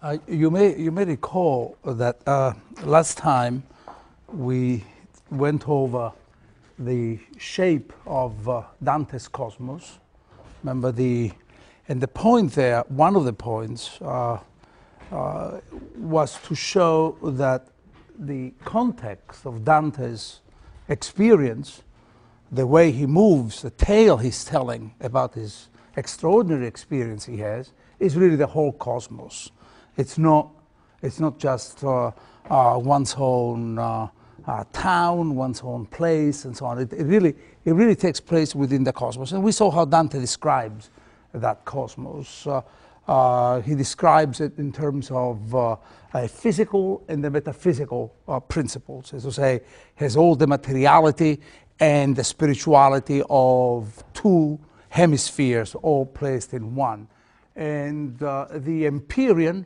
You may recall that last time we went over the shape of Dante's cosmos. Remember and the point there, one of the points was to show that the context of Dante's experience, the way he moves, the tale he's telling about his extraordinary experience he has, is really the whole cosmos. It's not just one's own town, one's own place, and so on. It really takes place within the cosmos. And we saw how Dante describes that cosmos. He describes it in terms of a physical and the metaphysical principles. As to say, has all the materiality and the spirituality of two hemispheres all placed in one. And the empyrean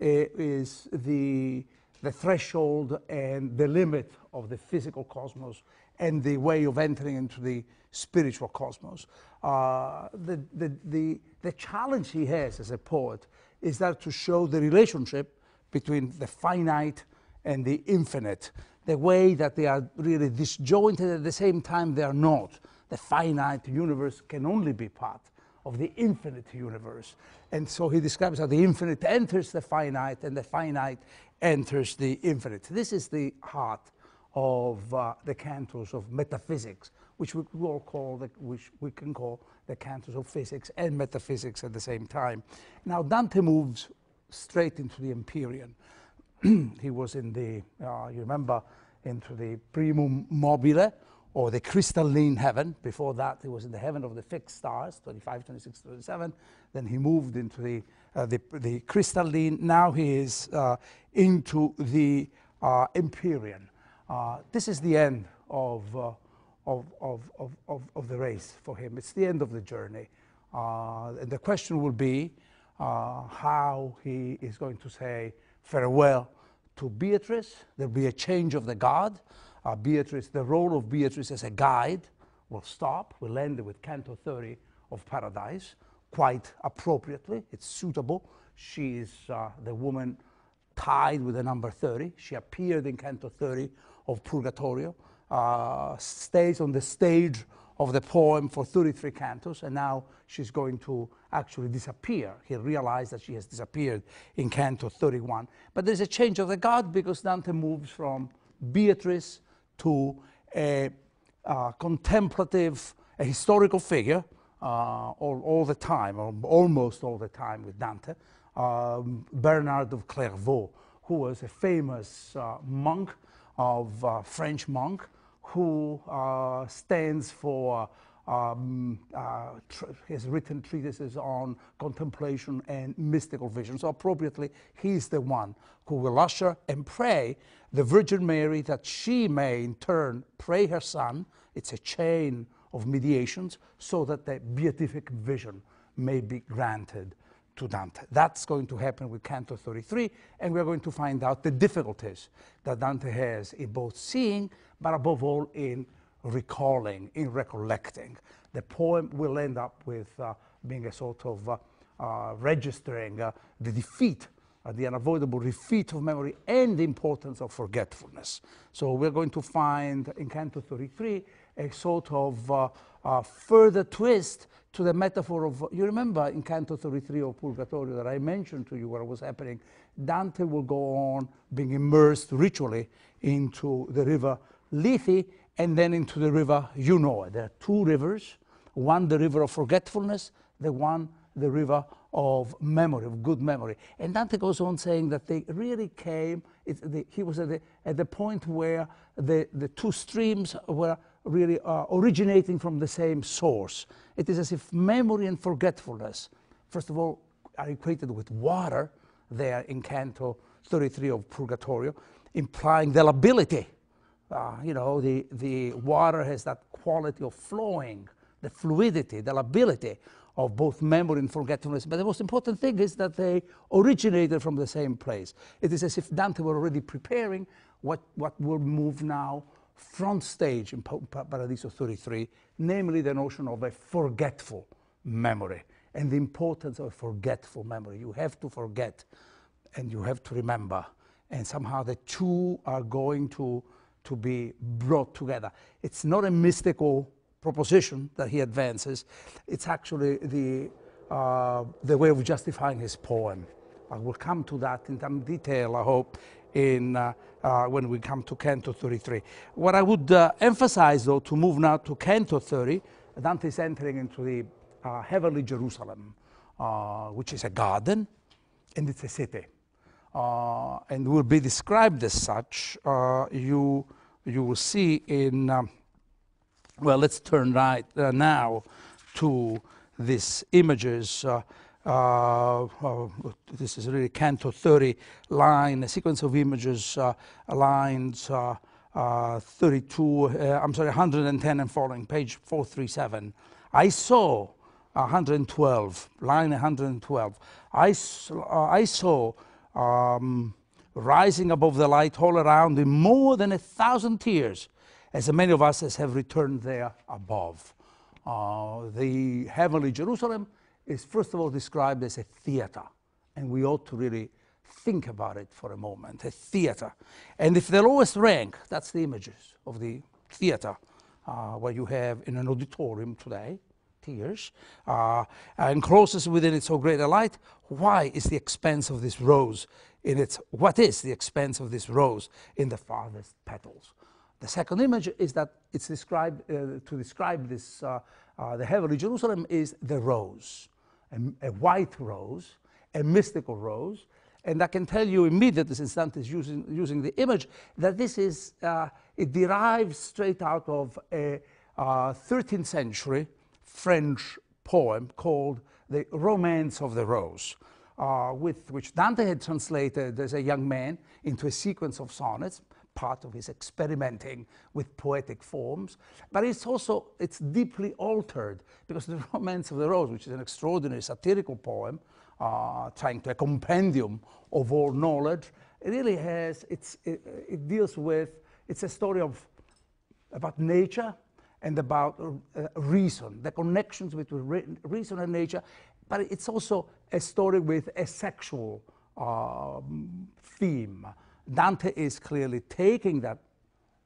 is the threshold and the limit of the physical cosmos and the way of entering into the spiritual cosmos. The challenge he has as a poet is that to show the relationship between the finite and the infinite, the way that they are really disjointed at the same time they are not. The finite universe can only be part of the infinite universe. And so he describes how the infinite enters the finite and the finite enters the infinite. This is the heart of the cantos of metaphysics, which we can call the cantos of physics and metaphysics at the same time. Now Dante moves straight into the empyrean. He was in the, you remember, into the primum mobile, or the crystalline heaven. Before that, he was in the heaven of the fixed stars, 25, 26, 27. Then he moved into the crystalline. Now he is into the empyrean. This is the end of the race for him. It's the end of the journey. And the question will be how he is going to say farewell to Beatrice. There'll be a change of the god. Beatrice, the role of Beatrice as a guide will stop. We'll end with Canto 30 of Paradise, quite appropriately. It's suitable. She is the woman tied with the number 30. She appeared in Canto 30 of Purgatorio, stays on the stage of the poem for 33 cantos, and now she's going to actually disappear. He realized that she has disappeared in Canto 31. But there's a change of the god because Dante moves from Beatrice to a contemplative, a historical figure all the time, or almost all the time with Dante, Bernard of Clairvaux, who was a famous monk French monk who stands for has written treatises on contemplation and mystical vision. So appropriately, he's the one who will usher and pray the Virgin Mary that she may in turn pray her son. It's a chain of mediations so that the beatific vision may be granted to Dante. That's going to happen with Canto 33, and we're going to find out the difficulties that Dante has in both seeing, but above all in recalling, in recollecting. The poem will end up with being a sort of registering the defeat, the unavoidable defeat of memory and the importance of forgetfulness. So we're going to find in Canto 33 a sort of further twist to the metaphor of, you remember in Canto 33 of Purgatorio that I mentioned to you what was happening, Dante will go on being immersed ritually into the river Lethe and then into the river, you know it. There are two rivers, one the river of forgetfulness, the river of memory, of good memory. And Dante goes on saying that they really came, he was at the point where the two streams were really originating from the same source. It is as if memory and forgetfulness, first of all, are equated with water there in Canto 33 of Purgatorio, implying the lability. You know, the water has that quality of flowing, the fluidity, the lability of both memory and forgetfulness. But the most important thing is that they originated from the same place. It is as if Dante were already preparing what will move now front stage in Paradiso 33, namely the notion of a forgetful memory and the importance of a forgetful memory. You have to forget. and you have to remember. And somehow the two are going to be brought together. It's not a mystical proposition that he advances. It's actually the way of justifying his poem. I will come to that in some detail, I hope, when we come to Canto 33. What I would emphasize, though, to move now to Canto 30, Dante is entering into the heavenly Jerusalem, which is a garden, and it's a city. And will be described as such. You will see in, well, let's turn right now to these images. This is really Canto 30 line, a sequence of images, lines 32, I'm sorry, 110 and following, page 437. I saw 112, line 112. I saw rising above the light all around in more than 1,000 tears, as many of us as have returned there above. The heavenly Jerusalem is first of all described as a theater, and we ought to really think about it for a moment, a theater. And if the lowest rank, that's the images of the theater, where you have in an auditorium today, tears, encloses within it so great a light, why is the expense of this rose in its, what is the expense of this rose in the farthest petals? The second image is that it's described, to describe this, the heavenly Jerusalem is the rose, a white rose, a mystical rose. And I can tell you immediately, since Dante is using the image, that this is, it derives straight out of a 13th century French poem called The Romance of the Rose, which Dante had translated as a young man into a sequence of sonnets, part of his experimenting with poetic forms. But it's deeply altered, because The Romance of the Rose, which is an extraordinary satirical poem, trying to a compendium of all knowledge, it really has, it deals with, it's a story about nature and about reason, the connections between reason and nature, but it's also a story with a sexual theme. Dante is clearly taking that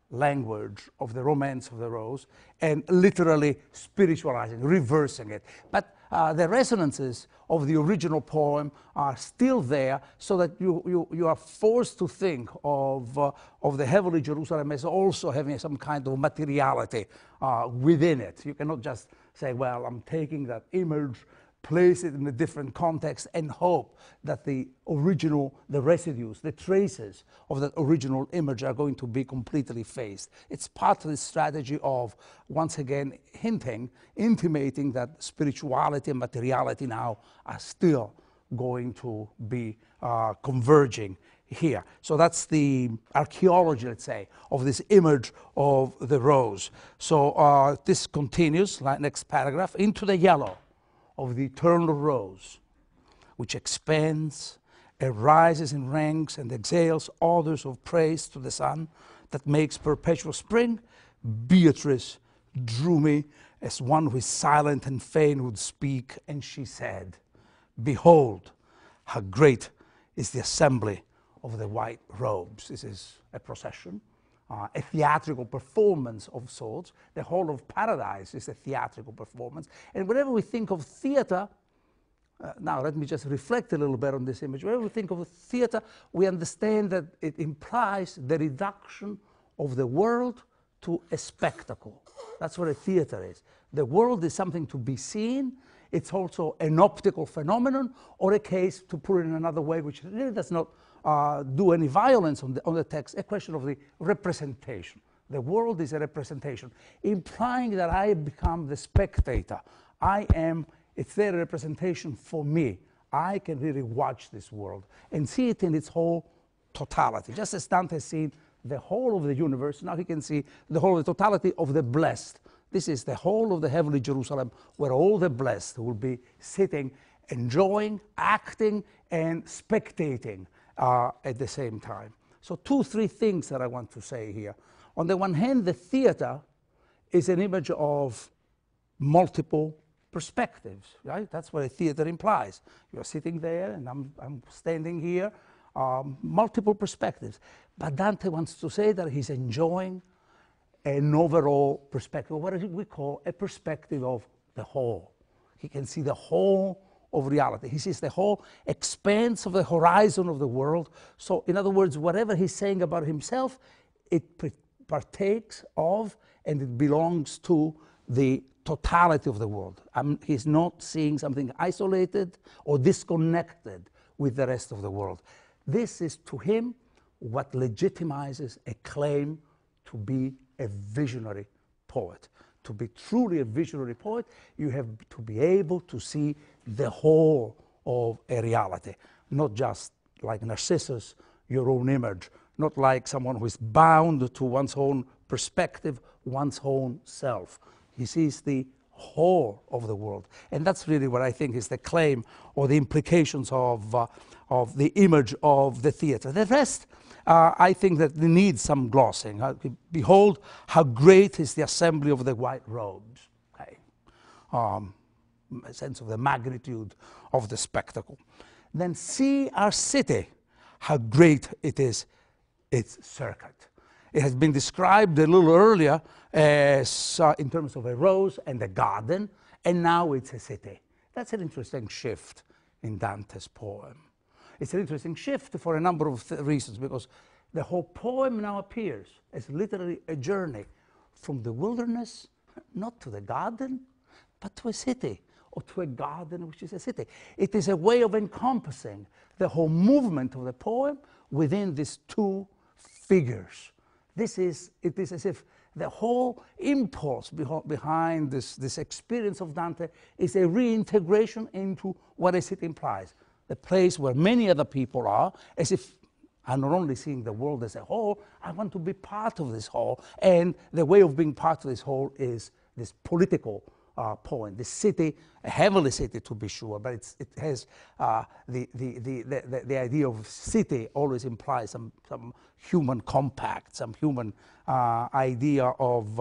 language of The Romance of the Rose and literally spiritualizing, reversing it. But the resonances of the original poem are still there, so that you are forced to think of the heavenly Jerusalem as also having some kind of materiality within it. You cannot just say, well, I'm taking that image, place it in a different context, and hope that the original, the residues, the traces of that original image are going to be completely effaced. It's part of the strategy of, once again, intimating that spirituality and materiality now are still going to be converging here. So that's the archaeology, let's say, of this image of the rose. So this continues, like next paragraph, into the yellow of the eternal rose, which expands and rises in ranks and exhales odors of praise to the sun that makes perpetual spring. Beatrice drew me as one who is silent and fain would speak, and she said, behold, how great is the assembly of the white robes. This is a procession, a theatrical performance of sorts. The whole of paradise is a theatrical performance. And whenever we think of theater, now let me just reflect a little bit on this image. Whenever we think of theater, we understand that it implies the reduction of the world to a spectacle. That's what a theater is. The world is something to be seen. It's also an optical phenomenon, or a case, to put it in another way, which really does not do any violence on the text, a question of the representation. The world is a representation, implying that I become the spectator. It's their representation for me. I can really watch this world and see it in its whole totality. Just as Dante has seen the whole of the universe, now he can see the whole of the totality of the blessed. This is the whole of the heavenly Jerusalem, where all the blessed will be sitting, enjoying, acting, and spectating at the same time. So 3 things that I want to say here. On the one hand, the theater is an image of multiple perspectives, right? That's what a theater implies. You're sitting there, and I'm standing here. multiple perspectives. But Dante wants to say that he's enjoying an overall perspective, what we call a perspective of the whole. He can see the whole of reality. He sees the whole expanse of the horizon of the world. So, in other words, whatever he's saying about himself, it partakes of and it belongs to the totality of the world. He's not seeing something isolated or disconnected with the rest of the world. This is to him what legitimizes a claim to be a visionary poet. To be truly a visionary poet, you have to be able to see the whole of a reality, not just like Narcissus, your own image, not like someone who is bound to one's own perspective, one's own self. He sees the whole of the world. And that's really what I think is the claim or the implications of the image of the theater. The rest, I think that they need some glossing. Behold, how great is the assembly of the white robes. Okay. A sense of the magnitude of the spectacle. Then see our city, how great it is, its circuit. It has been described a little earlier as, in terms of a rose and a garden, and now it's a city. That's an interesting shift in Dante's poem. It's an interesting shift for a number of reasons, because the whole poem now appears as literally a journey from the wilderness, not to the garden, but to a city, or to a garden which is a city. It is a way of encompassing the whole movement of the poem within these two figures. It is as if the whole impulse behind this experience of Dante is a reintegration into what a city implies. The place where many other people are, as if I'm not only seeing the world as a whole, I want to be part of this whole. And the way of being part of this whole is this political poem. The city, a heavenly city to be sure, but it has the idea of city always implies some human compact, some human idea of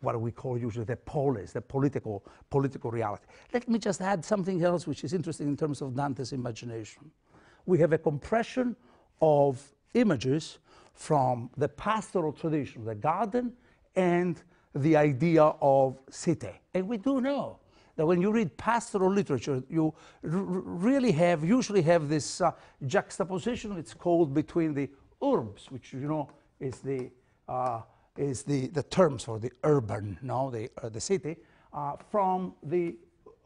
what we call usually the polis, the political reality. Let me just add something else which is interesting in terms of Dante's imagination. We have a compression of images from the pastoral tradition, the garden, and the idea of city. And we do know that when you read pastoral literature, you usually have this juxtaposition, it's called, between the urbs, which you know is the terms for the urban, the city, from the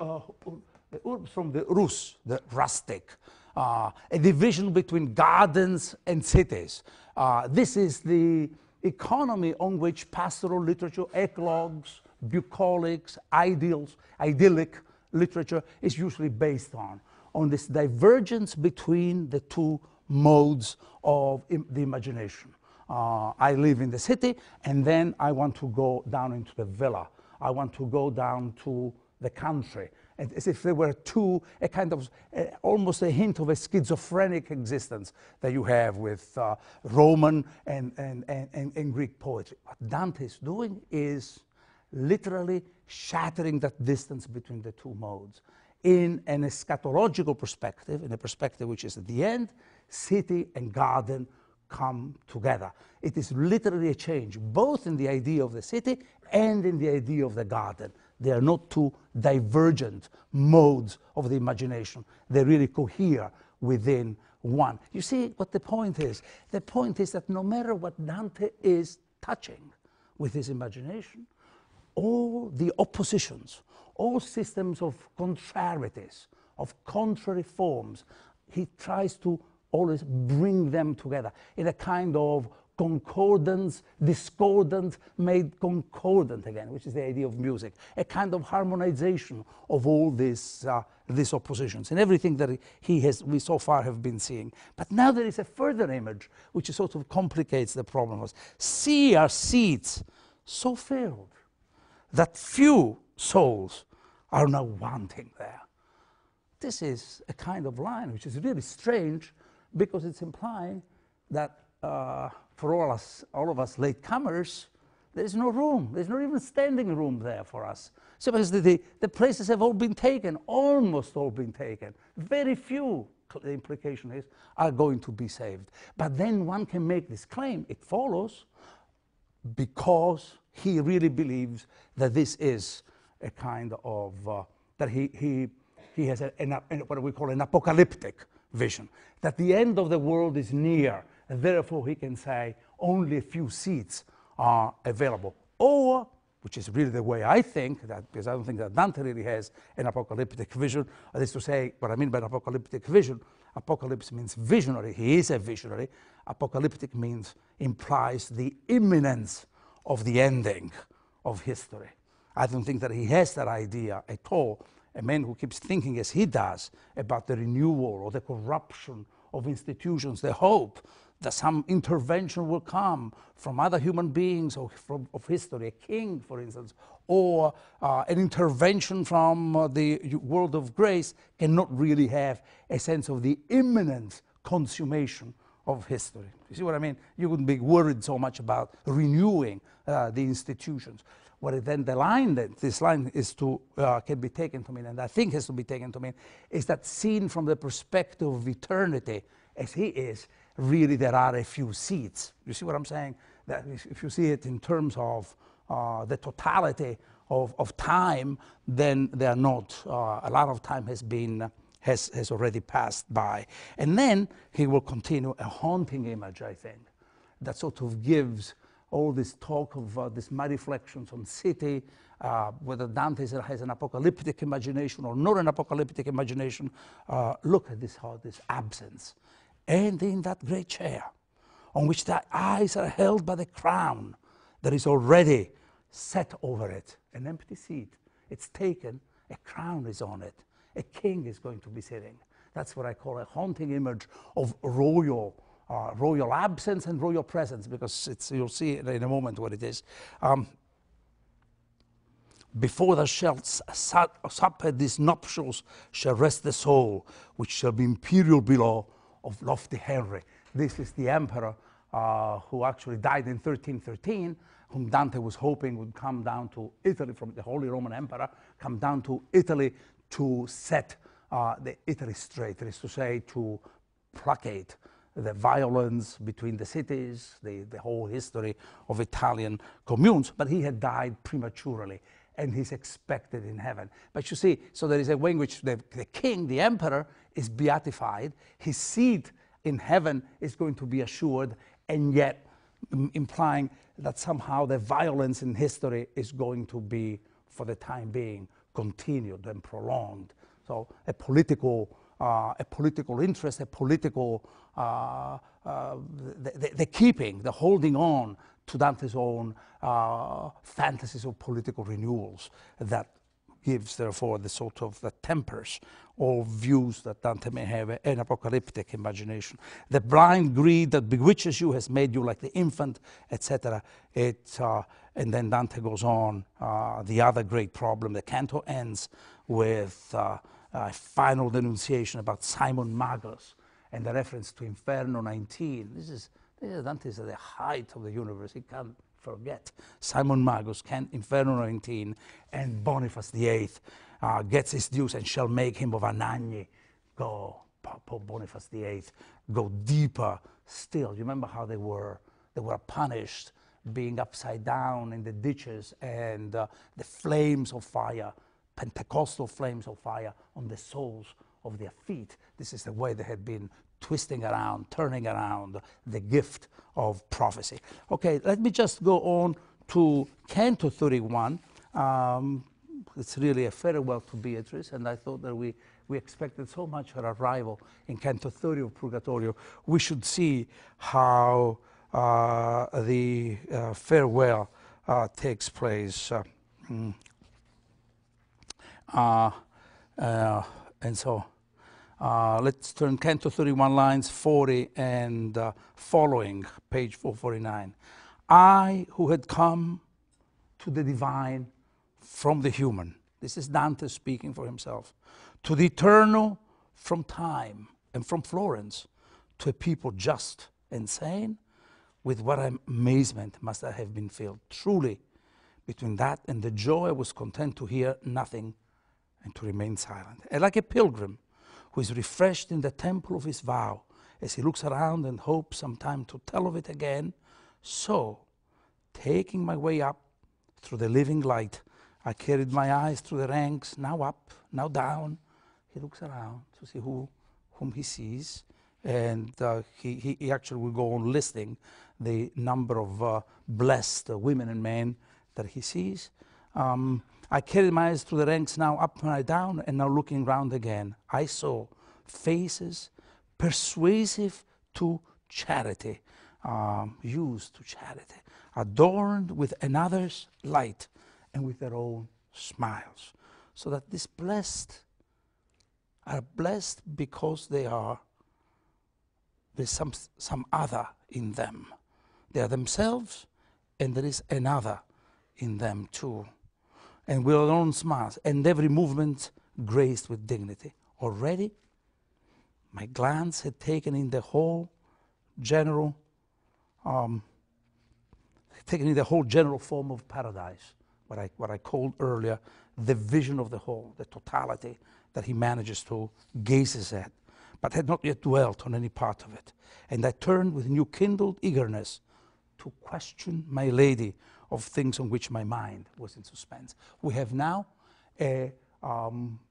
urbs, from the rus, the rustic, a division between gardens and cities. This is the economy on which pastoral literature, eclogues, bucolics, idyllic literature is usually based on this divergence between the two modes of the imagination. I live in the city, and then I want to go down into the villa. I want to go down to the country. And as if there were a kind of, almost a hint of a schizophrenic existence that you have with Roman and Greek poetry. What Dante is doing is literally shattering that distance between the two modes. In an eschatological perspective, in a perspective which is at the end, city and garden come together. It is literally a change, both in the idea of the city and in the idea of the garden. They are not two divergent modes of the imagination. They really cohere within one. You see what the point is? The point is that no matter what Dante is touching with his imagination, all the oppositions, all systems of contrarieties, of contrary forms, he tries to always bring them together in a kind of concordance, discordant made concordant again, which is the idea of music, a kind of harmonization of all these oppositions and everything that we so far have been seeing. But now there is a further image which sort of complicates the problem. See our seats so filled that few souls are now wanting there. This is a kind of line which is really strange, because it's implying that for all of us latecomers, there is no room. There's not even standing room there for us. So because the places have all been taken, almost all been taken. Very few the implication is, are going to be saved. But then one can make this claim, it follows, because he really believes that this is a kind of, that he has what we call an apocalyptic vision, that the end of the world is near, and therefore he can say only a few seats are available. Or, which is really the way I think, that, because I don't think that Dante really has an apocalyptic vision, that is to say, what I mean by an apocalyptic vision, apocalypse means visionary, he is a visionary, apocalyptic means, implies the imminence of the ending of history. I don't think that he has that idea at all. A man who keeps thinking as he does about the renewal or the corruption of institutions, the hope that some intervention will come from other human beings or of history, a king, for instance, or an intervention from the world of grace, cannot really have a sense of the imminent consummation of history. You see what I mean? You wouldn't be worried so much about renewing the institutions. What then the line that this line is to can be taken to mean, and I think has to be taken to mean, is that seen from the perspective of eternity, as he is, really there are a few seats. You see what I'm saying? That if you see it in terms of the totality of time, then there are not. A lot of time has been has already passed by, and then he will continue a haunting image. I think that sort of gives all this talk of my reflections on city, whether Dante has an apocalyptic imagination or not an apocalyptic imagination. Look at this absence. And in that great chair, on which the eyes are held by the crown, there is already set over it an empty seat. It's taken, a crown is on it. A king is going to be sitting. That's what I call a haunting image of royal absence and royal presence, because you'll see in a moment what it is. Before thou shalt sup at these nuptials shall rest the soul, which shall be imperial below of lofty Henry. This is the emperor who actually died in 1313, whom Dante was hoping would come down to Italy from the Holy Roman Emperor, come down to Italy to set the Italy straight, that is to say, to placate the violence between the cities, the whole history of Italian communes. But he had died prematurely, and he's expected in heaven. But you see, so there is a way in which the king, the emperor, is beatified. His seat in heaven is going to be assured, and yet implying that somehow the violence in history is going to be, for the time being, continued and prolonged. So a political interest, a political, the keeping, the holding on to Dante's own fantasies of political renewals that gives, therefore, the sort of the tempers or views that Dante may have, an apocalyptic imagination. The blind greed that bewitches you has made you like the infant, etc. And then Dante goes on, the other great problem. The canto ends with a final denunciation about Simon Magus and the reference to Inferno 19. This is Dante's at the height of the universe. He can't forget Simon Magus, Inferno 19, and Boniface VIII gets his dues and shall make him of Anagni. Go, Pope Boniface VIII, go deeper still. You remember how they were punished, being upside down in the ditches, and the flames of fire, Pentecostal flames of fire on the soles of their feet. This is the way they had been twisting around, turning around the gift of prophecy. Okay, let me just go on to Canto 31. It's really a farewell to Beatrice, and I thought that we expected so much her arrival in Canto 30 of Purgatorio. We should see how the farewell takes place. And so let's turn Canto 31, lines 40 and following, page 449. I who had come to the divine from the human, this is Dante speaking for himself, to the eternal from time and from Florence, to a people just and sane, with what amazement must I have been filled. Truly, between that and the joy I was content to hear nothing and to remain silent. And like a pilgrim who is refreshed in the temple of his vow, as he looks around and hopes sometime to tell of it again. So, taking my way up through the living light, I carried my eyes through the ranks, now up, now down. He looks around to see whom he sees, and he actually will go on listing the number of blessed women and men that he sees. I carried my eyes through the ranks, now up and down, and now looking round again. I saw faces persuasive to charity, used to charity, adorned with another's light and with their own smiles. So that these blessed are blessed because they are, there's some other in them. They are themselves, and there is another in them too. And with their own smiles, and every movement graced with dignity. Already, my glance had taken in the whole general, form of paradise, what I called earlier the vision of the whole, the totality that he manages to gazes at, but had not yet dwelt on any part of it. And I turned with new kindled eagerness to question my lady of things on which my mind was in suspense. We have now a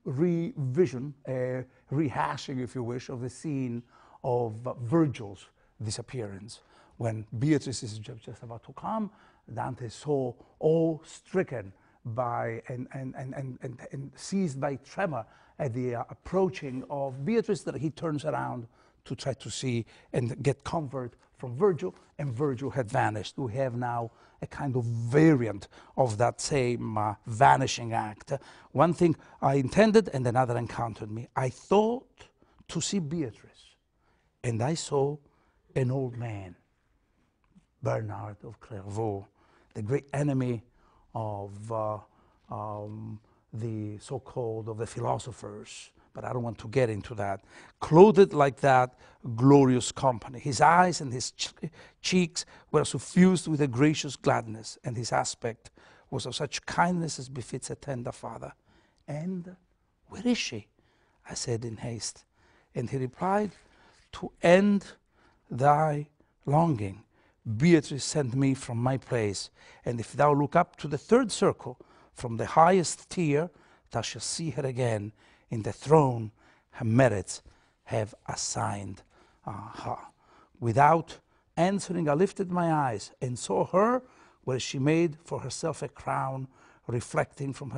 revision, a rehashing, if you wish, of the scene of Virgil's disappearance. When Beatrice is just about to come, Dante is so awe-stricken by and seized by tremor at the approaching of Beatrice that he turns around to try to see and get comfort from Virgil, and Virgil had vanished. We have now a kind of variant of that same vanishing act. One thing I intended and another encountered me. I thought to see Beatrice, and I saw an old man, Bernard of Clairvaux, the great enemy of the so-called, of the philosophers, but I don't want to get into that, clothed like that glorious company. His eyes and his cheeks were suffused with a gracious gladness, and his aspect was of such kindness as befits a tender father. And where is she? I said in haste. And he replied, to end thy longing, Beatrice sent me from my place, and if thou look up to the third circle, from the highest tier, thou shalt see her again in the throne her merits have assigned her. Without answering, I lifted my eyes and saw her where she made for herself a crown, reflecting from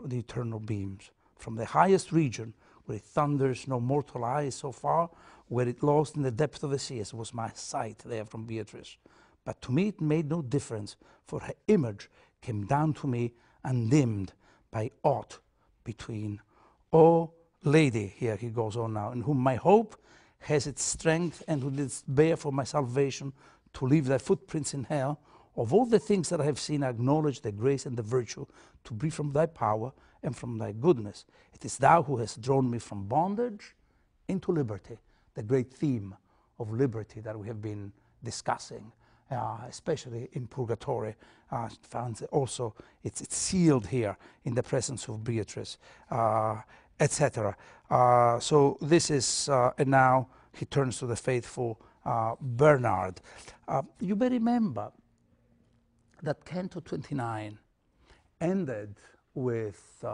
the eternal beams. From the highest region, where it thunders no mortal eye so far, where it lost in the depth of the sea, as was my sight there from Beatrice. But to me it made no difference, for her image came down to me undimmed by aught between. O Lady, here he goes on now, in whom my hope has its strength, and who didst bear for my salvation to leave thy footprints in hell, of all the things that I have seen, I acknowledge the grace and the virtue to be from thy power and from thy goodness. It is thou who hast drawn me from bondage into liberty, the great theme of liberty that we have been discussing, especially in Purgatory. Found also it's sealed here in the presence of Beatrice, etc. So this is, and now he turns to the faithful Bernard. You may remember that Canto 29 ended with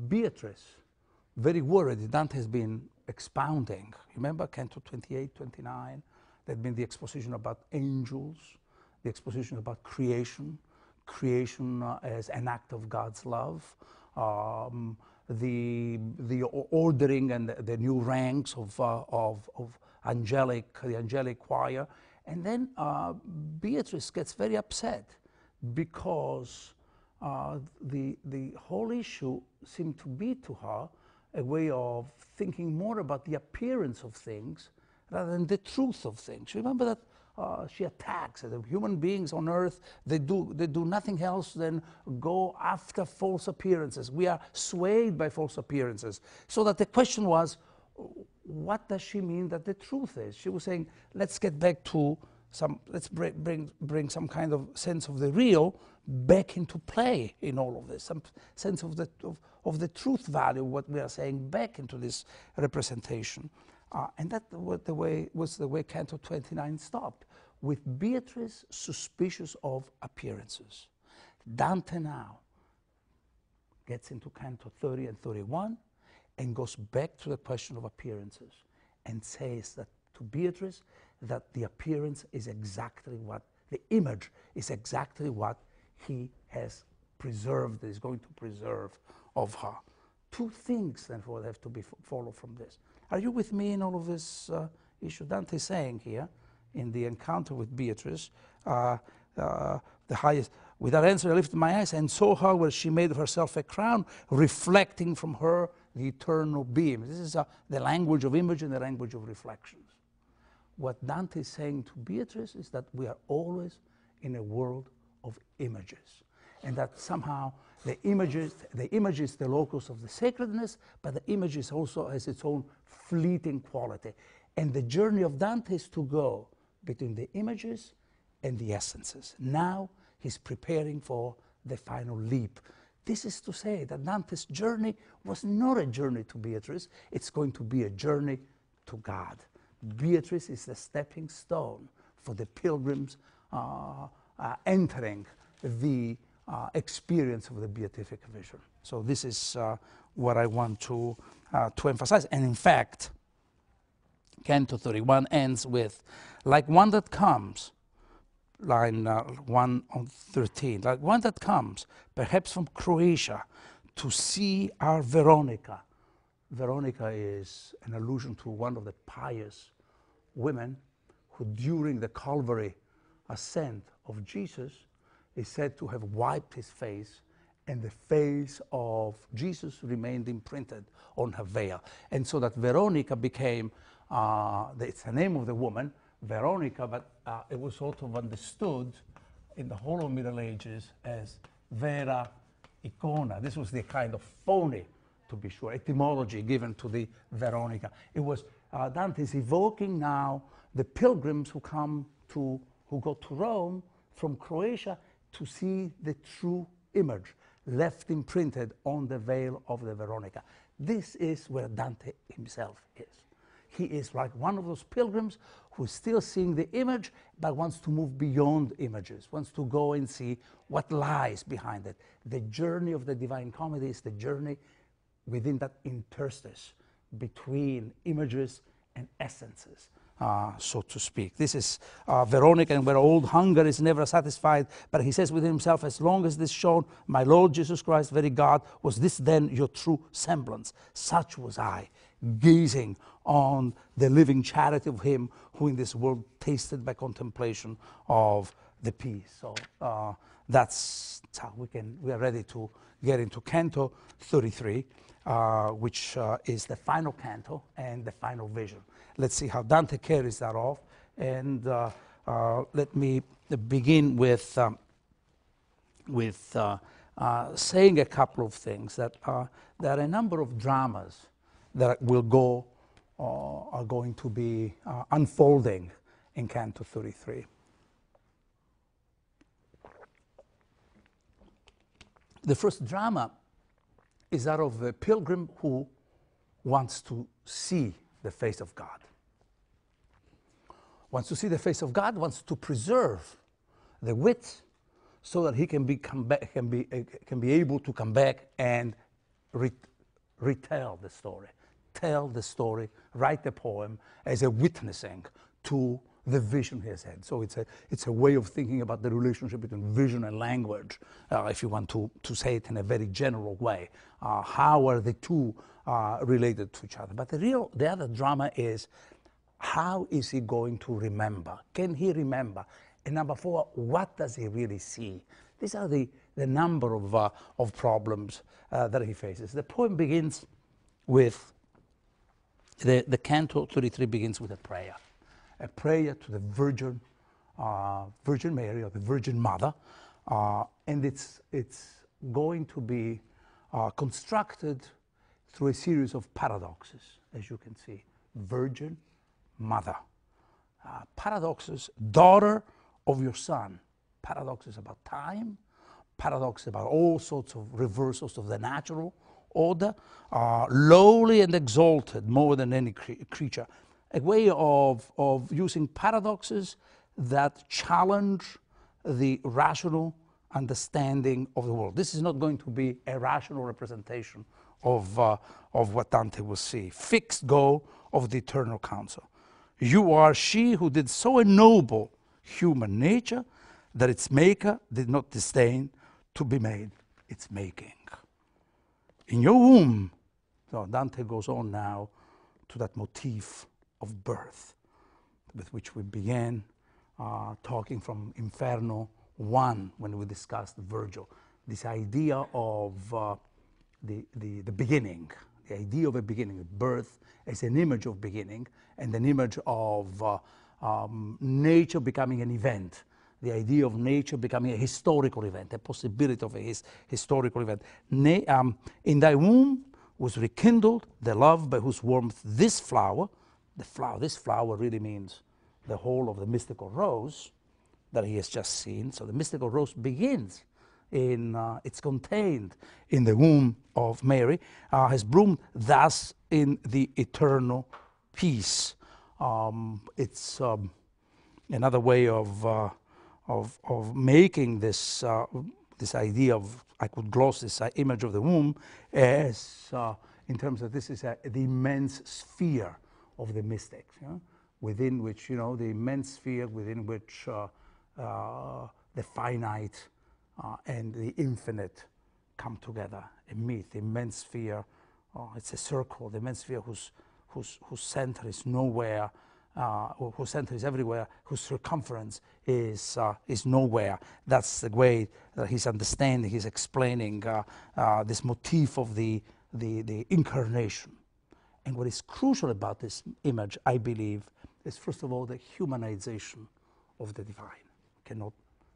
Beatrice very worried. Dante has been expounding. Remember Canto 28, 29? There had been the exposition about angels, the exposition about creation, creation as an act of God's love, the ordering and the new ranks of the angelic choir. And then Beatrice gets very upset because the whole issue seemed to be to her a way of thinking more about the appearance of things rather than the truth of things. Remember that she attacks the human beings on earth. They do nothing else than go after false appearances. We are swayed by false appearances. So that the question was, what does she mean that the truth is? She was saying, let's get back to let's bring some kind of sense of the real back into play in all of this, some sense of the truth value, what we are saying, back into this representation. And that was the way Canto 29 stopped, with Beatrice suspicious of appearances. Dante now gets into Canto 30 and 31 and goes back to the question of appearances and says that to Beatrice that the appearance is exactly what, the image is exactly what he has preserved, is going to preserve of her. Two things, therefore, have to be followed from this. Are you with me in all of this issue? Dante is saying here, in the encounter with Beatrice, the highest, without answer I lifted my eyes and saw her where she made of herself a crown, reflecting from her the eternal beam. This is the language of image and the language of reflections. What Dante is saying to Beatrice is that we are always in a world of images, and that somehow the image is the locus of the sacredness, but the image is also has its own fleeting quality. And the journey of Dante is to go between the images and the essences. Now he's preparing for the final leap. This is to say that Dante's journey was not a journey to Beatrice, it's going to be a journey to God. Beatrice is the stepping stone for the pilgrims entering the experience of the beatific vision. So this is what I want to emphasize. And in fact, Canto 31 ends with, like one that comes, line 1 on 13, like one that comes, perhaps from Croatia, to see our Veronica. Veronica is an allusion to one of the pious women who, during the Calvary ascent of Jesus, is said to have wiped his face, and the face of Jesus remained imprinted on her veil. And so that Veronica became, it's the name of the woman, Veronica, but it was sort of understood in the whole of Middle Ages as Vera Icona. This was the kind of phony, to be sure, etymology given to the Veronica. It was, Dante is evoking now the pilgrims who go to Rome from Croatia to see the true image left imprinted on the veil of the Veronica. This is where Dante himself is. He is like one of those pilgrims who is still seeing the image, but wants to move beyond images, wants to go and see what lies behind it. The journey of the Divine Comedy is the journey within that interstice between images and essences, so to speak. This is Veronica, and where old hunger is never satisfied, but he says within himself, as long as this shone, my Lord Jesus Christ, very God, was this then your true semblance? Such was I, gazing on the living charity of him who in this world tasted by contemplation of the peace. So that's how we are ready to get into Canto 33, which is the final canto and the final vision. Let's see how Dante carries that off, and let me begin with saying a couple of things. That there are a number of dramas that are going to be unfolding in Canto 33. The first drama is that of a pilgrim who wants to see the face of God. Wants to see the face of God, wants to preserve the wit so that he can be able to come back and retell the story. Tell the story, write the poem as a witnessing to the vision he has had. So it's a way of thinking about the relationship between vision and language, if you want to say it in a very general way. How are the two related to each other? But the other drama is, how is he going to remember? Can he remember? And number 4, what does he really see? These are the number of problems that he faces. The poem begins with, the Canto 33 begins with a prayer to the Virgin Mary, or the Virgin Mother, and it's going to be constructed through a series of paradoxes, as you can see. Virgin Mother, Paradoxes, daughter of your son. Paradoxes about time, paradoxes about all sorts of reversals of the natural order, lowly and exalted more than any creature. A way of using paradoxes that challenge the rational understanding of the world. This is not going to be a rational representation of what Dante will see. Fixed goal of the eternal counsel. You are she who did so ennoble human nature that its maker did not disdain to be made its making. In your womb, so Dante goes on now to that motif of birth with which we began talking from Inferno 1 when we discussed Virgil. This idea of the beginning, the idea of a beginning, birth as an image of beginning and an image of nature becoming an event. The idea of nature becoming a historical event, a possibility of a historical event. In thy womb was rekindled the love by whose warmth this flower really means the whole of the mystical rose that he has just seen. So the mystical rose begins it's contained in the womb of Mary, has bloomed thus in the eternal peace. It's another way of making this idea of, I could gloss this image of the womb as in terms of this is the immense sphere of the mystics, within which, the immense sphere within which the finite and the infinite come together and meet. The immense sphere, it's a circle, the immense sphere whose center is nowhere, whose center is everywhere, whose circumference is nowhere. That's the way that he's understanding, he's explaining this motif of the incarnation. And what is crucial about this image, I believe, is first of all the humanization of the divine.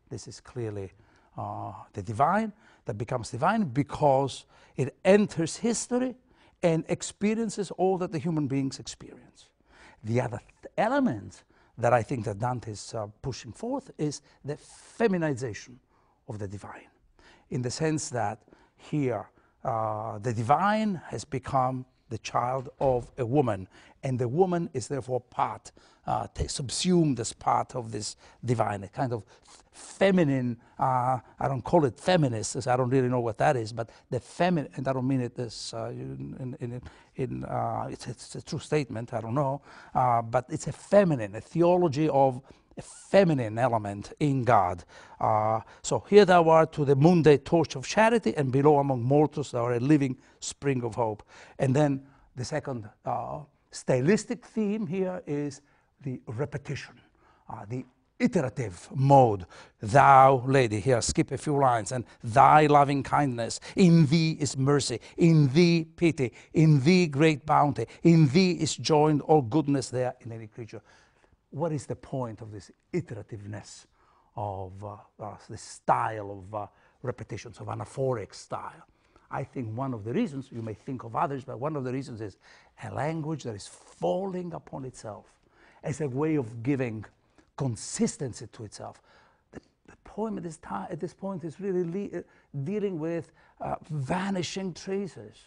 This is clearly the divine that becomes divine because it enters history and experiences all that the human beings experience. The other element that I think that Dante is pushing forth is the feminization of the divine, in the sense that here the divine has become the child of a woman, and the woman is therefore part, subsumed as part of this divine, a kind of feminine, I don't call it feminist, as I don't really know what that is, but the feminine, and I don't mean it as, it's a true statement, I don't know, but it's a feminine, a theology of a feminine element in God. So here thou art to the noonday torch of charity, and below among mortals thou art a living spring of hope. And then the second stylistic theme here is the repetition, the iterative mode. Thou, lady, here skip a few lines, and thy loving kindness, in thee is mercy, in thee pity, in thee great bounty, in thee is joined all goodness there in any creature. What is the point of this iterativeness of this style of repetitions, of anaphoric style? I think one of the reasons, you may think of others, but one of the reasons is a language that is falling upon itself as a way of giving consistency to itself. The poem at this point is really dealing with vanishing traces,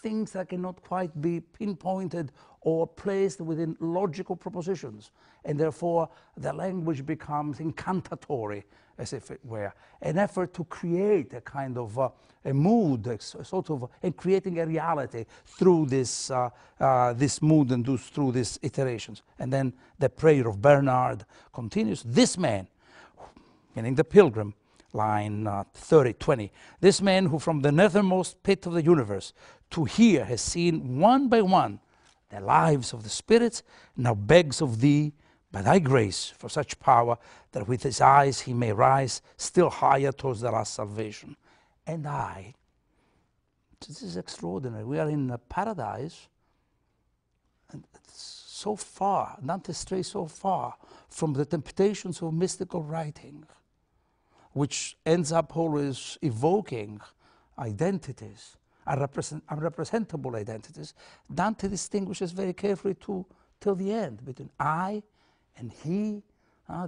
things that cannot quite be pinpointed or placed within logical propositions, and therefore the language becomes incantatory, as if it were an effort to create a kind of a mood, and creating a reality through this this mood and through these iterations. And then the prayer of Bernard continues. This man, meaning the pilgrim, line 20, this man who from the nethermost pit of the universe to here has seen one by one the lives of the spirits, now begs of thee by thy grace for such power that with his eyes he may rise still higher towards the last salvation. And this is extraordinary. We are in a paradise, and it's so far, Dante strays so far from the temptations of mystical writing, which ends up always evoking identities, unrepresentable identities. Dante distinguishes very carefully till the end between I And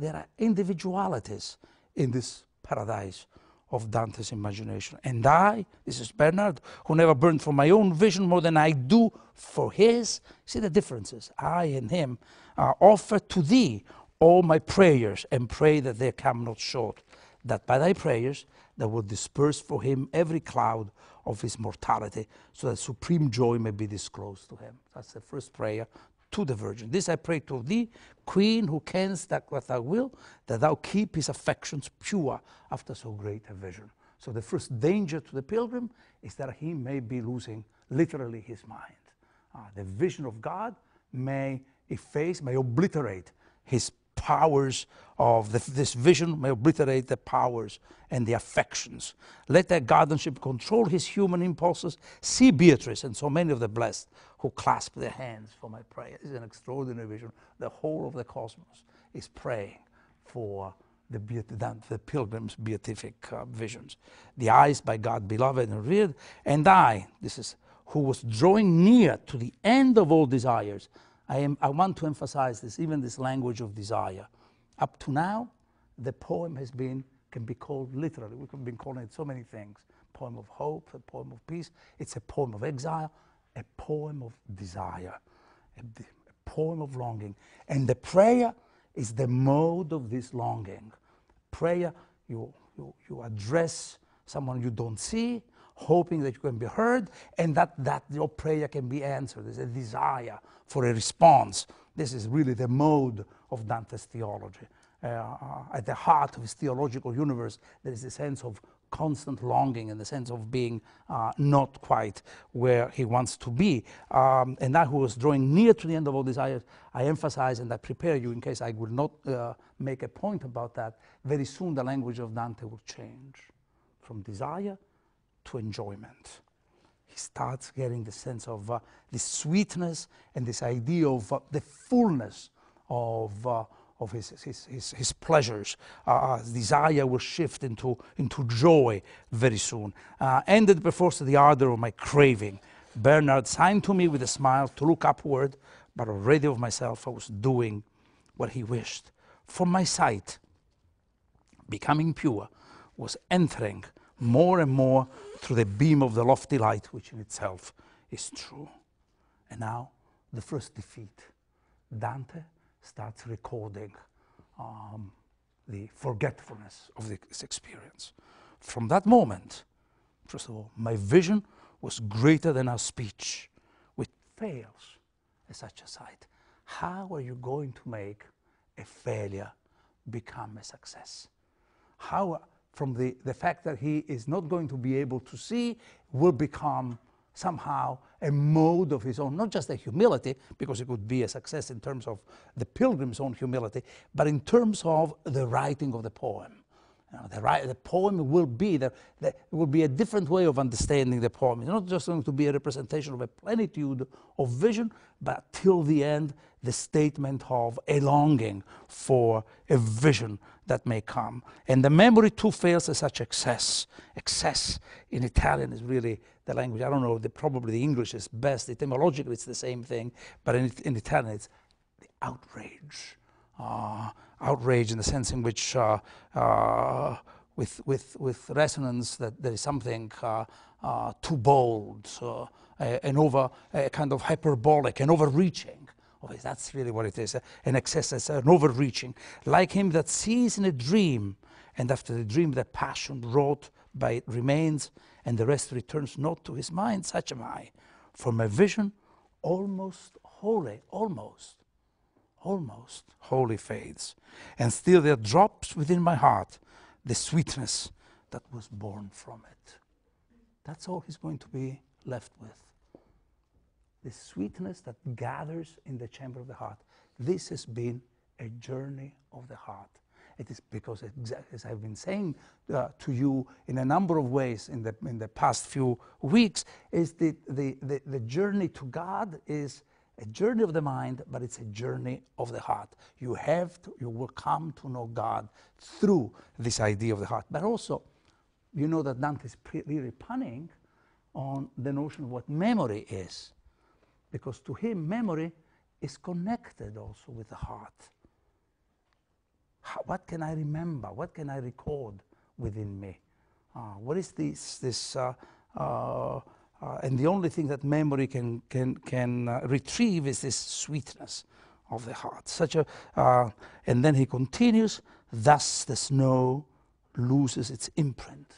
there are individualities in this paradise of Dante's imagination. And I, this is Bernard, who never burned for my own vision more than I do for his. See the differences. I and him offer to thee all my prayers, and pray that they come not short, that by thy prayers thou wilt disperse for him every cloud of his mortality, so that supreme joy may be disclosed to him. That's the first prayer to the Virgin. This I pray to thee, Queen, who canst that what thou wilt, that thou keep his affections pure after so great a vision. So the first danger to the pilgrim is that he may be losing literally his mind. The vision of God may efface, may obliterate his powers of this vision, may obliterate the powers and the affections. Let that guardianship control his human impulses. See Beatrice and so many of the blessed who clasp their hands for my prayer. This is an extraordinary vision. The whole of the cosmos is praying for the pilgrim's beatific visions. The eyes by God beloved and reared, and I, this is who was drawing near to the end of all desires. I want to emphasize this, even this language of desire. Up to now, the poem can be called literally. We have been calling it so many things. A poem of hope, a poem of peace. It's a poem of exile, a poem of desire, a poem of longing. And the prayer is the mode of this longing. Prayer, you address someone you don't see, hoping that you can be heard, and that your prayer can be answered. There's a desire for a response. This is really the mode of Dante's theology. At the heart of his theological universe, there is a sense of constant longing and the sense of being not quite where he wants to be. And I, who was drawing near to the end of all desires, I emphasize and I prepare you in case I will not make a point about that. Very soon the language of Dante will change from desire to enjoyment. He starts getting the sense of this sweetness and this idea of the fullness of his pleasures. Desire will shift into joy very soon. Ended perforce the ardor of my craving. Bernard signed to me with a smile to look upward, but already of myself I was doing what he wished. For my sight, becoming pure, was entering more and more through the beam of the lofty light, which in itself is true. And now, the first defeat. Dante starts recording the forgetfulness of this experience. From that moment, first of all, my vision was greater than our speech, which fails at such a sight. How are you going to make a failure become a success? How, from the fact that he is not going to be able to see, will become somehow a mode of his own, not just a humility, because it would be a success in terms of the pilgrim's own humility, but in terms of the writing of the poem. You know, the poem will be, it will be a different way of understanding the poem. It's not just going to be a representation of a plenitude of vision, but till the end, the statement of a longing for a vision that may come. And the memory too fails as such excess. Excess in Italian is really the language, I don't know, probably the English is best. Etymologically it's the same thing, but in Italian it's the outrage. Outrage in the sense in which with resonance that there is something too bold, a kind of hyperbolic, an overreaching. That's really what it is, an excess, an overreaching. Like him that sees in a dream, and after the dream the passion wrought by it remains, and the rest returns not to his mind, such am I. For my vision almost wholly, almost wholly fades. And still there drops within my heart the sweetness that was born from it. That's all he's going to be left with. The sweetness that gathers in the chamber of the heart. This has been a journey of the heart. It is because, as I've been saying to you in a number of ways in the past few weeks, is the journey to God is a journey of the mind, but it's a journey of the heart. You will come to know God through this idea of the heart. But also, you know that Dante is really punning on the notion of what memory is. Because to him, memory is connected also with the heart. what can I remember? What can I record within me? What is and the only thing that memory can retrieve is this sweetness of the heart. And then he continues, thus the snow loses its imprint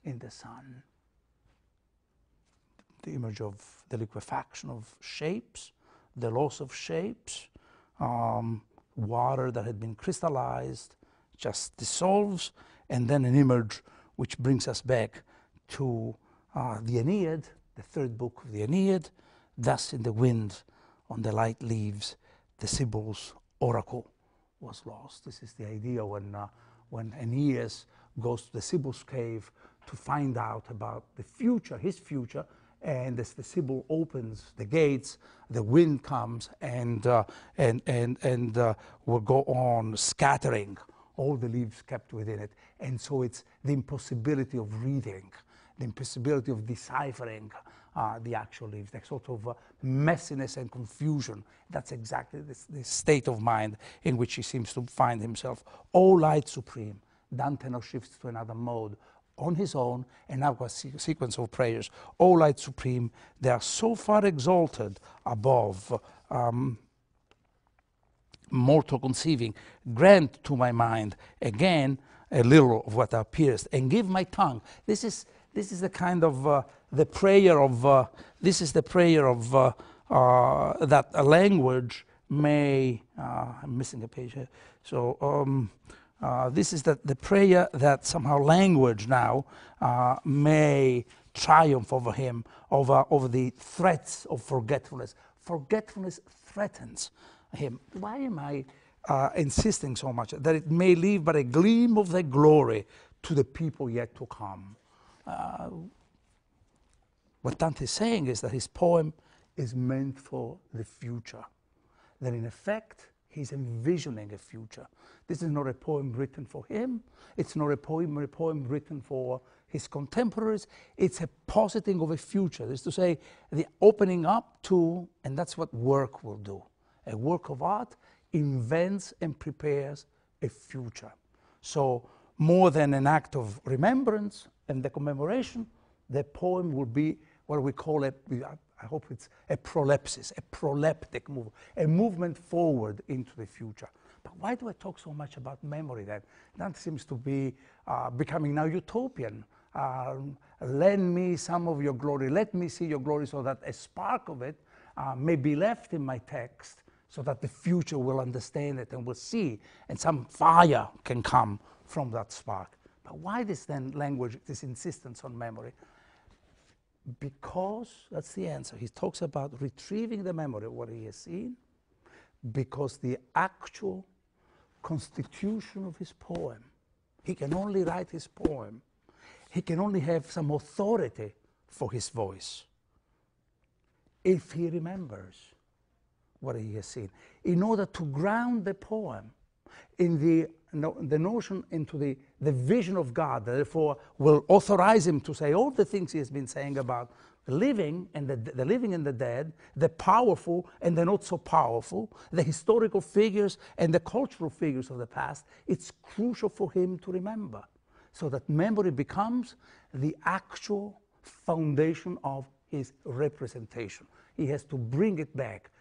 in the sun. The image of the liquefaction of shapes, the loss of shapes, water that had been crystallized just dissolves, and then an image which brings us back to the Aeneid, the third book of the Aeneid. Thus in the wind, on the light leaves, the Sibyl's oracle was lost. This is the idea when Aeneas goes to the Sibyl's cave to find out about the future, his future, and as the Sibyl opens the gates, the wind comes and will go on scattering all the leaves kept within it. And so it's the impossibility of reading, the impossibility of deciphering the actual leaves, that sort of messiness and confusion. That's exactly the state of mind in which he seems to find himself. O light supreme, Dante now shifts to another mode on his own, and now a sequence of prayers. O light supreme, they are so far exalted above mortal conceiving. Grant to my mind again a little of what thou appearest, and give my tongue. This is the kind of the prayer of this is the prayer of that a language may. I'm missing a page here. So this is the prayer that somehow language now may triumph over him, over the threats of forgetfulness. Forgetfulness threatens him. Why am I insisting so much? That it may leave but a gleam of the glory to the people yet to come. What Dante is saying is that his poem is meant for the future. That in effect, he's envisioning a future. This is not a poem written for him. It's not a poem written for his contemporaries. It's a positing of a future. That is to say, the opening up to, and that's what work will do. A work of art invents and prepares a future. So more than an act of remembrance and the commemoration, the poem will be what we call I hope it's a prolepsis, a proleptic move, a movement forward into the future. But why do I talk so much about memory then? That seems to be becoming now utopian. Lend me some of your glory, let me see your glory, so that a spark of it may be left in my text, so that the future will understand it and will see, and some fire can come from that spark. But why this then language, this insistence on memory? Because, that's the answer, he talks about retrieving the memory of what he has seen, because the actual constitution of his poem, he can only write his poem, he can only have some authority for his voice if he remembers what he has seen. In order to ground the poem in the notion into the vision of God, that therefore will authorize him to say all the things he has been saying about living and the living and the dead, the powerful and the not so powerful, the historical figures and the cultural figures of the past. It's crucial for him to remember, so that memory becomes the actual foundation of his representation. He has to bring it back,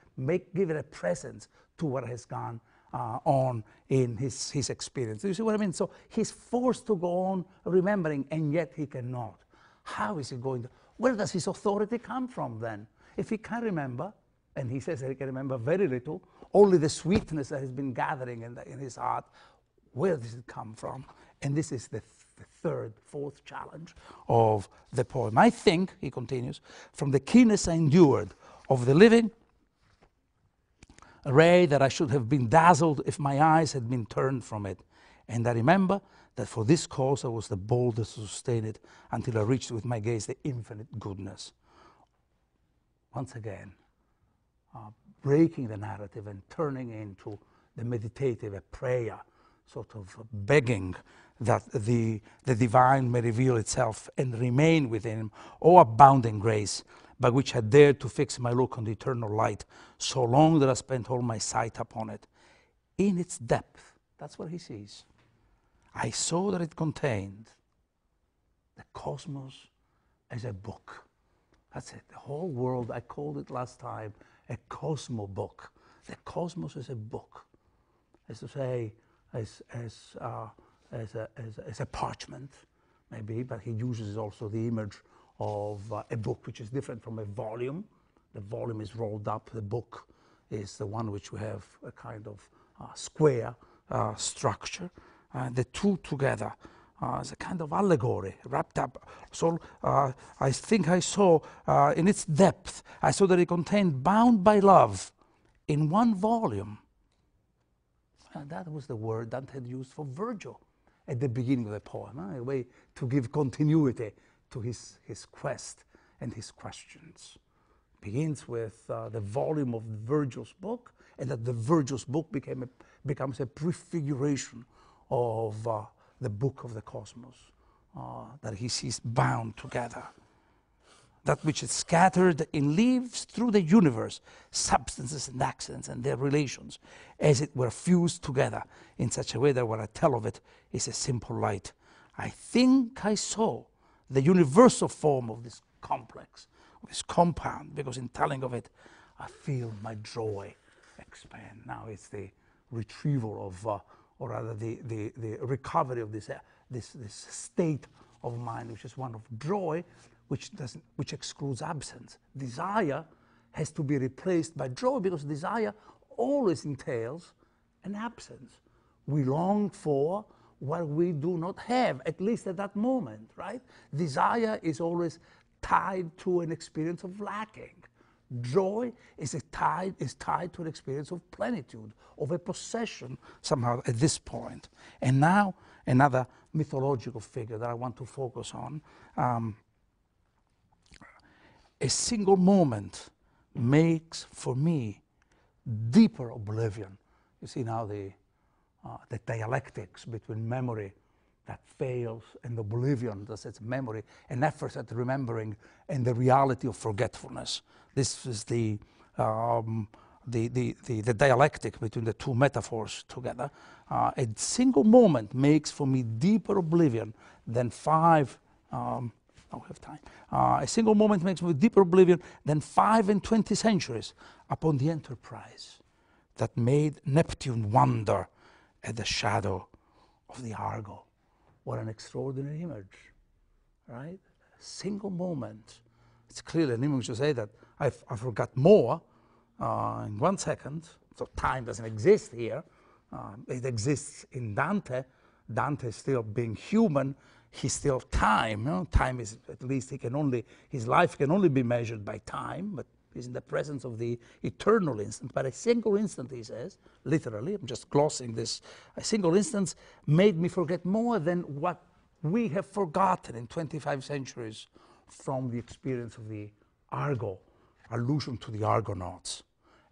give it a presence to what has gone on in his experience. Do you see what I mean? So he's forced to go on remembering, and yet he cannot. How is he going to? Where does his authority come from then? If he can remember, and he says that he can remember very little, only the sweetness that has been gathering in his heart, where does it come from? And this is the fourth challenge of the poem. I think, he continues, from the keenness I endured of the living, a ray that I should have been dazzled if my eyes had been turned from it. And I remember that for this cause I was the boldest to sustain it until I reached with my gaze the infinite goodness. Once again, breaking the narrative and turning into the meditative, a prayer, sort of begging that the divine may reveal itself and remain within him, O abounding grace, by which I dared to fix my look on the eternal light, so long that I spent all my sight upon it. In its depth, That's what he sees. I saw that it contained the cosmos as a book. That's it. The whole world, I called it last time, a cosmo book. The cosmos is a book. As to say, as a parchment, maybe, but he uses also the image of a book, which is different from a volume. The volume is rolled up. The book is the one which we have a kind of square structure. The two together as a kind of allegory wrapped up. So I think I saw in its depth, I saw that it contained bound by love in one volume. And that was the word Dante had used for Virgil at the beginning of the poem, a way to give continuity to his quest and his questions. Begins with the volume of Virgil's book, and that the Virgil's book becomes a prefiguration of the book of the cosmos that he sees bound together. That which is scattered in leaves through the universe, substances and accidents and their relations, as it were fused together in such a way that what I tell of it is a simple light. I think I saw the universal form of this complex, of this compound, because in telling of it, I feel my joy expand. Now it's the retrieval of, or rather the recovery of this state of mind, which is one of joy, which excludes absence. Desire has to be replaced by joy, because desire always entails an absence. We long for what we do not have, at least at that moment, right? Desire is always tied to an experience of lacking. Joy is tied to an experience of plenitude, of a possession somehow at this point. And now another mythological figure that I want to focus on. A single moment makes for me deeper oblivion. You see now the dialectics between memory that fails and oblivion, that's its memory, and efforts at remembering, and the reality of forgetfulness. This is the dialectic between the two metaphors together. A single moment makes for me deeper oblivion than five. I don't have time. A single moment makes me deeper oblivion than 25 centuries upon the enterprise that made Neptune wonder at the shadow of the Argo. What an extraordinary image, right? A single moment. It's clearly an image to say that I forgot more in 1 second, so time doesn't exist here. It exists in Dante. Dante still being human, he's still time. You know? Time is, at least his life can only be measured by time, but he's in the presence of the eternal instant. But a single instant, he says, literally, I'm just glossing this, a single instant made me forget more than what we have forgotten in 25 centuries from the experience of the Argo, allusion to the Argonauts,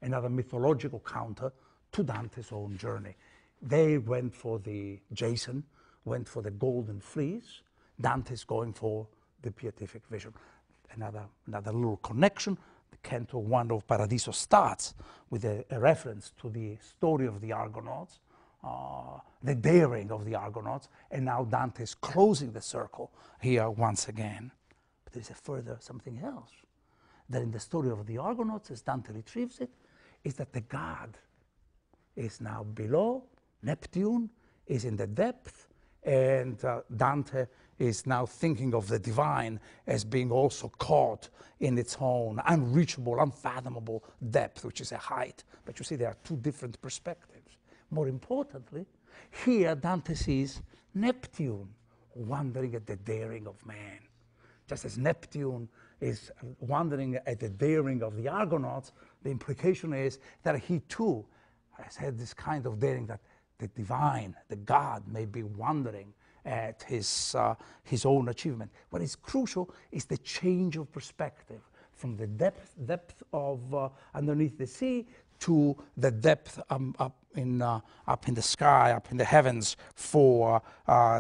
another mythological counter to Dante's own journey. They went for Jason went for the golden fleece. Dante's going for the beatific vision. Another little connection. The Canto 1 of Paradiso starts with a reference to the story of the Argonauts, the daring of the Argonauts, and now Dante is closing the circle here once again. But there is a further something else. That in the story of the Argonauts, as Dante retrieves it, is that the god is now below, Neptune is in the depth, and Dante is now thinking of the divine as being also caught in its own unreachable, unfathomable depth, which is a height. But you see, there are two different perspectives. More importantly, here Dante sees Neptune wondering at the daring of man. Just as Neptune is wondering at the daring of the Argonauts, the implication is that he too has had this kind of daring, that the divine, the God, may be wondering at his own achievement. What is crucial is the change of perspective from the depth of underneath the sea to the depth up in the sky, up in the heavens for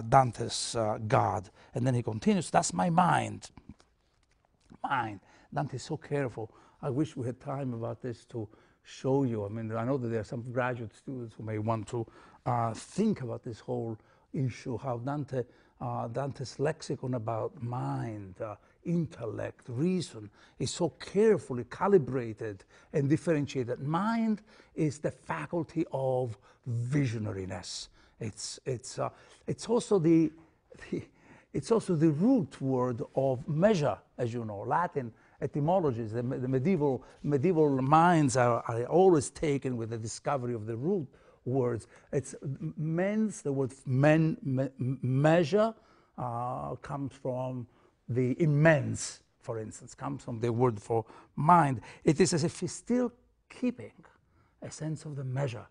Dante's God. And then he continues, that's my mind. Mind. Dante is so careful. I wish we had time about this to show you. I mean, I know that there are some graduate students who may want to think about this whole issue, how Dante's lexicon about mind, intellect, reason is so carefully calibrated and differentiated. Mind is the faculty of visionariness. It's also the root word of measure, as you know. Latin etymologies, the medieval minds are always taken with the discovery of the root words. It's the word measure comes from the immense, for instance, comes from the word for mind. It is as if he's still keeping a sense of the measure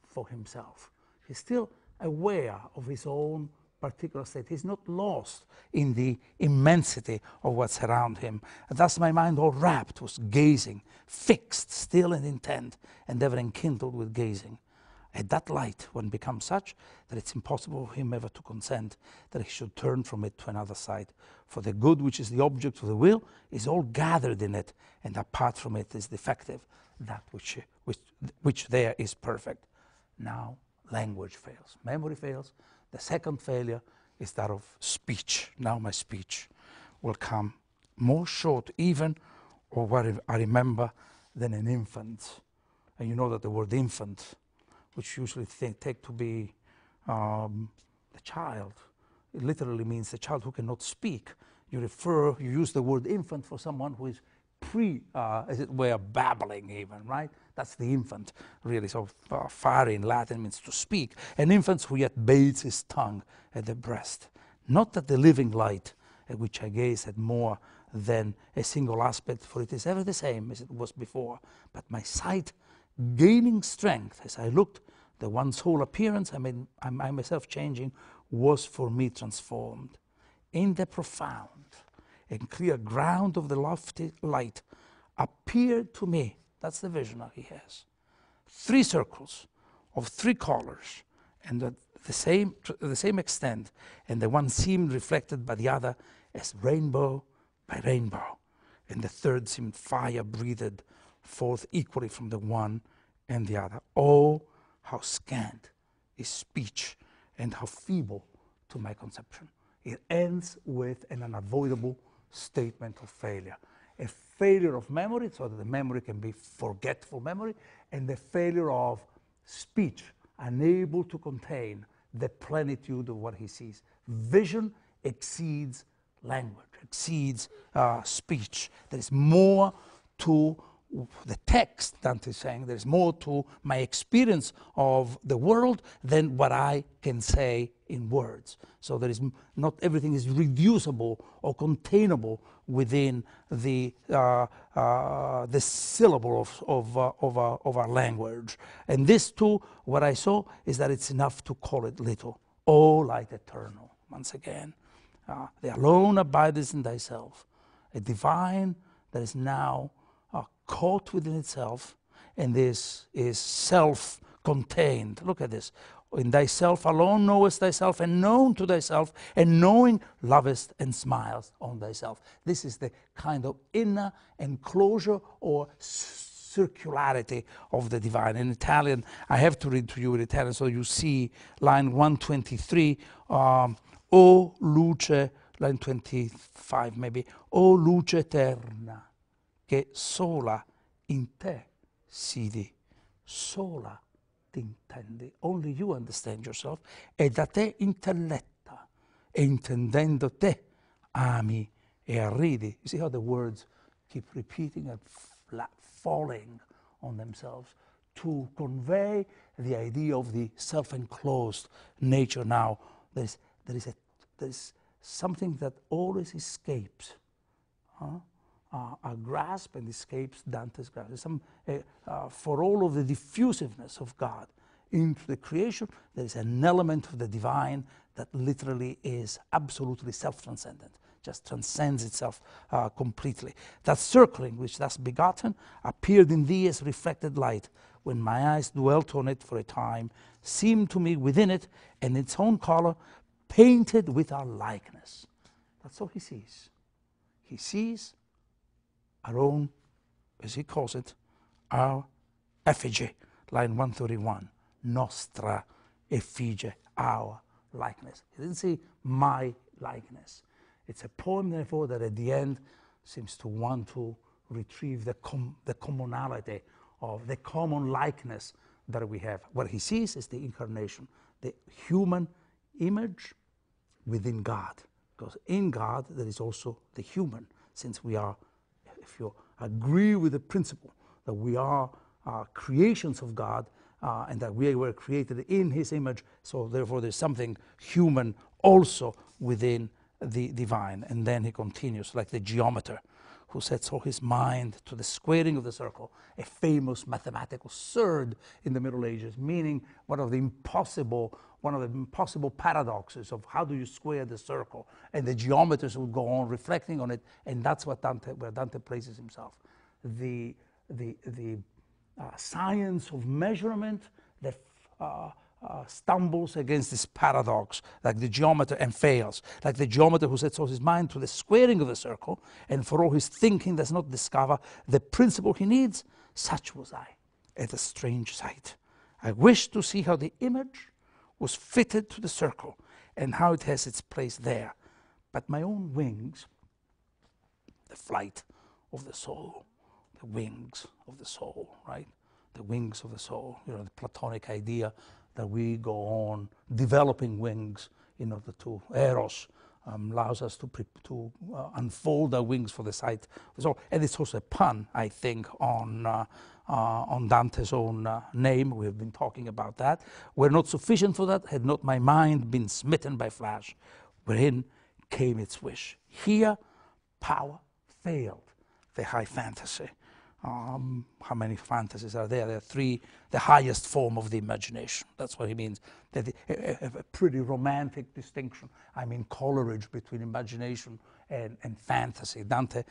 for himself. He's still aware of his own particular state. He's not lost in the immensity of what's around him. And thus my mind, all rapt, was gazing, fixed, still and intent, and ever enkindled with gazing. At that light, one becomes such that it's impossible for him ever to consent that he should turn from it to another side. For the good which is the object of the will is all gathered in it, and apart from it is defective. That which there is perfect. Now language fails, memory fails. The second failure is that of speech. Now my speech will come more short even, or what I remember, than an infant. And you know that the word infant, which usually take to be the child, it literally means the child who cannot speak. You use the word infant for someone who is as it were, babbling even, right? That's the infant, really. So fare in Latin means to speak. An infant who yet bathes his tongue at the breast. Not that the living light at which I gaze had more than a single aspect, for it is ever the same as it was before. But my sight gaining strength as I looked, the one's whole appearance, I myself changing, was for me transformed. In the profound and clear ground of the lofty light appeared to me, that's the vision he has, 3 circles of 3 colors, and the same extent, and the one seemed reflected by the other as rainbow by rainbow, and the third seemed fire breathed forth equally from the one and the other. Oh, how scant is speech, and how feeble to my conception. It ends with an unavoidable statement of failure. A failure of memory, so that the memory can be forgetful memory, and the failure of speech, unable to contain the plenitude of what he sees. Vision exceeds language, exceeds speech. There is more to the text, Dante is saying, there is more to my experience of the world than what I can say in words. So there is not everything is reducible or containable within the syllable of our language. And this too, what I saw is that it's enough to call it little. Oh, light eternal, once again. The alone abidest in thyself, a divine that is now caught within itself, and this is self-contained. Look at this. In thyself alone knowest thyself, and known to thyself, and knowing lovest and smiles on thyself. This is the kind of inner enclosure or circularity of the divine. In Italian, I have to read to you in Italian, so you see line 123, O luce, line 25 maybe, O luce eterna, che sola in te sidi, sola t'intendi. Only you understand yourself, e da te intelletta, e intendendo te ami e arridi. You see how the words keep repeating and falling on themselves to convey the idea of the self-enclosed nature. Now, there is something that always escapes a grasp and escapes Dante's grasp. For all of the diffusiveness of God into the creation, there is an element of the divine that literally is absolutely self-transcendent, just transcends itself completely. That circling which thus begotten appeared in thee as reflected light. When my eyes dwelt on it for a time, seemed to me within it and its own color, painted with our likeness. That's all he sees. He sees our own, as he calls it, our effigy, line 131, nostra effigie, our likeness. He didn't say my likeness. It's a poem, therefore, that at the end seems to want to retrieve the commonality of the common likeness that we have. What he sees is the incarnation, the human image within God. Because in God there is also the human, since we are, if you agree with the principle that we are creations of God, and that we were created in his image, so therefore there's something human also within the divine. And then he continues like the geometer who sets all his mind to the squaring of the circle, a famous mathematical surd in the Middle Ages, meaning one of the impossible paradoxes of how do you square the circle. And the geometers would go on reflecting on it, and that's what where Dante places himself. The science of measurement that stumbles against this paradox, like the geometer, and fails, like the geometer who sets all his mind to the squaring of the circle, and for all his thinking does not discover the principle he needs. Such was I at a strange sight. I wished to see how the image was fitted to the circle and how it has its place there. But my own wings, the flight of the soul, the wings of the soul, right? The wings of the soul, you know, the Platonic idea that we go on developing wings in order to, eros, allows us to unfold our wings for the sight of the soul. And it's also a pun, I think, on Dante's own name. We have been talking about that. Were not sufficient for that, had not my mind been smitten by flash, wherein came its wish. Here, power failed the high fantasy. How many fantasies are there? There are three, the highest form of the imagination. That's what he means. That a pretty romantic distinction. I mean, Coleridge between imagination and fantasy. Dante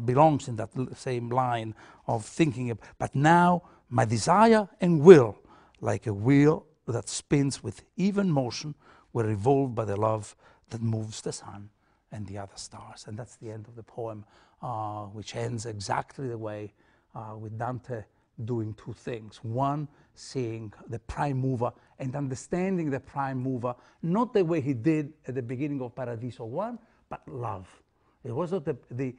belongs in that same line of thinking. But now my desire and will, like a wheel that spins with even motion, were revolved by the love that moves the sun and the other stars. And that's the end of the poem, which ends exactly the way, with Dante doing two things. One, seeing the prime mover and understanding the prime mover, not the way he did at the beginning of Paradiso 1, but love. It was not the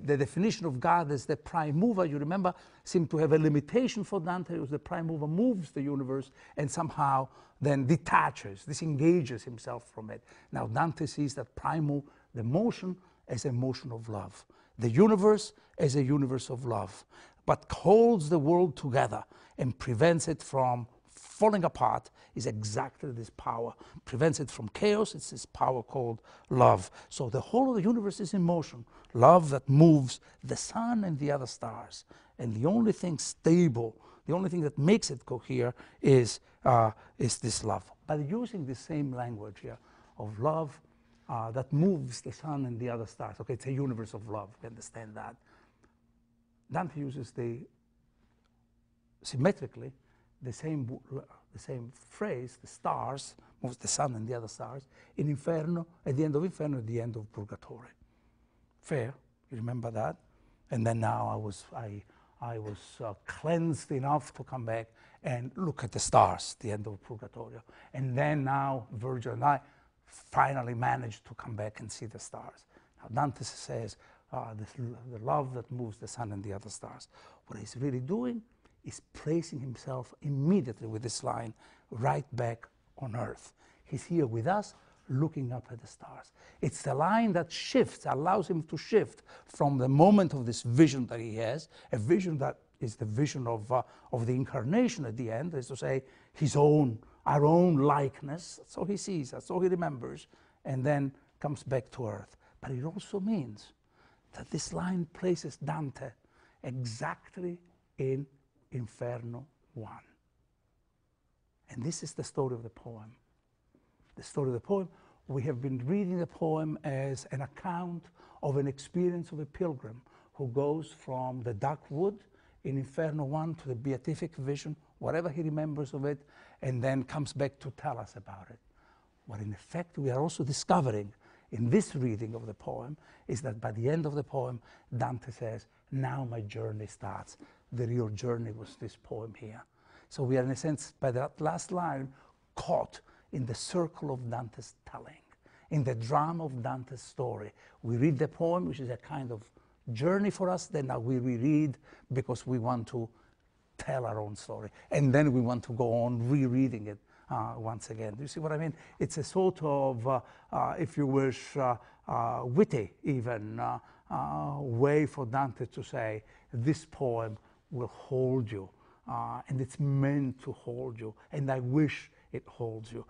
definition of God as the prime mover, you remember, seemed to have a limitation for Dante. It was the prime mover moves the universe and somehow then detaches, disengages himself from it. Now Dante sees that primal, the motion, as a motion of love. The universe as a universe of love, but holds the world together and prevents it from falling apart is exactly this power. Prevents it from chaos, it's this power called love. So the whole of the universe is in motion. Love that moves the sun and the other stars. And the only thing stable, the only thing that makes it cohere is this love. But using the same language here of love that moves the sun and the other stars. Okay, it's a universe of love, we understand that. Dante uses symmetrically, the same phrase, the stars, moves the sun and the other stars, in Inferno, at the end of Inferno, at the end of Purgatory. Fair, you remember that? And then now I was cleansed enough to come back and look at the stars, the end of Purgatorio. And then now, Virgil and I finally managed to come back and see the stars. Now Dante says, the love that moves the sun and the other stars. What he's really doing is placing himself immediately with this line right back on earth. He's here with us, looking up at the stars. It's the line that shifts, allows him to shift from the moment of this vision that he has, a vision that is the vision of the incarnation at the end, is to say, our own likeness. That's all he sees, that's all he remembers, and then comes back to earth. But it also means that this line places Dante exactly in Inferno 1. And this is the story of the poem. The story of the poem, we have been reading the poem as an account of an experience of a pilgrim who goes from the dark wood in Inferno 1 to the beatific vision, whatever he remembers of it, and then comes back to tell us about it. What in effect we are also discovering in this reading of the poem is that by the end of the poem, Dante says, now my journey starts. The real journey was this poem here. So we are, in a sense, by that last line, caught in the circle of Dante's telling, in the drama of Dante's story. We read the poem, which is a kind of journey for us, then now we reread because we want to tell our own story. And then we want to go on rereading it once again. Do you see what I mean? It's a sort of, if you wish, witty even way for Dante to say, this poem will hold you, and it's meant to hold you, and I wish it holds you.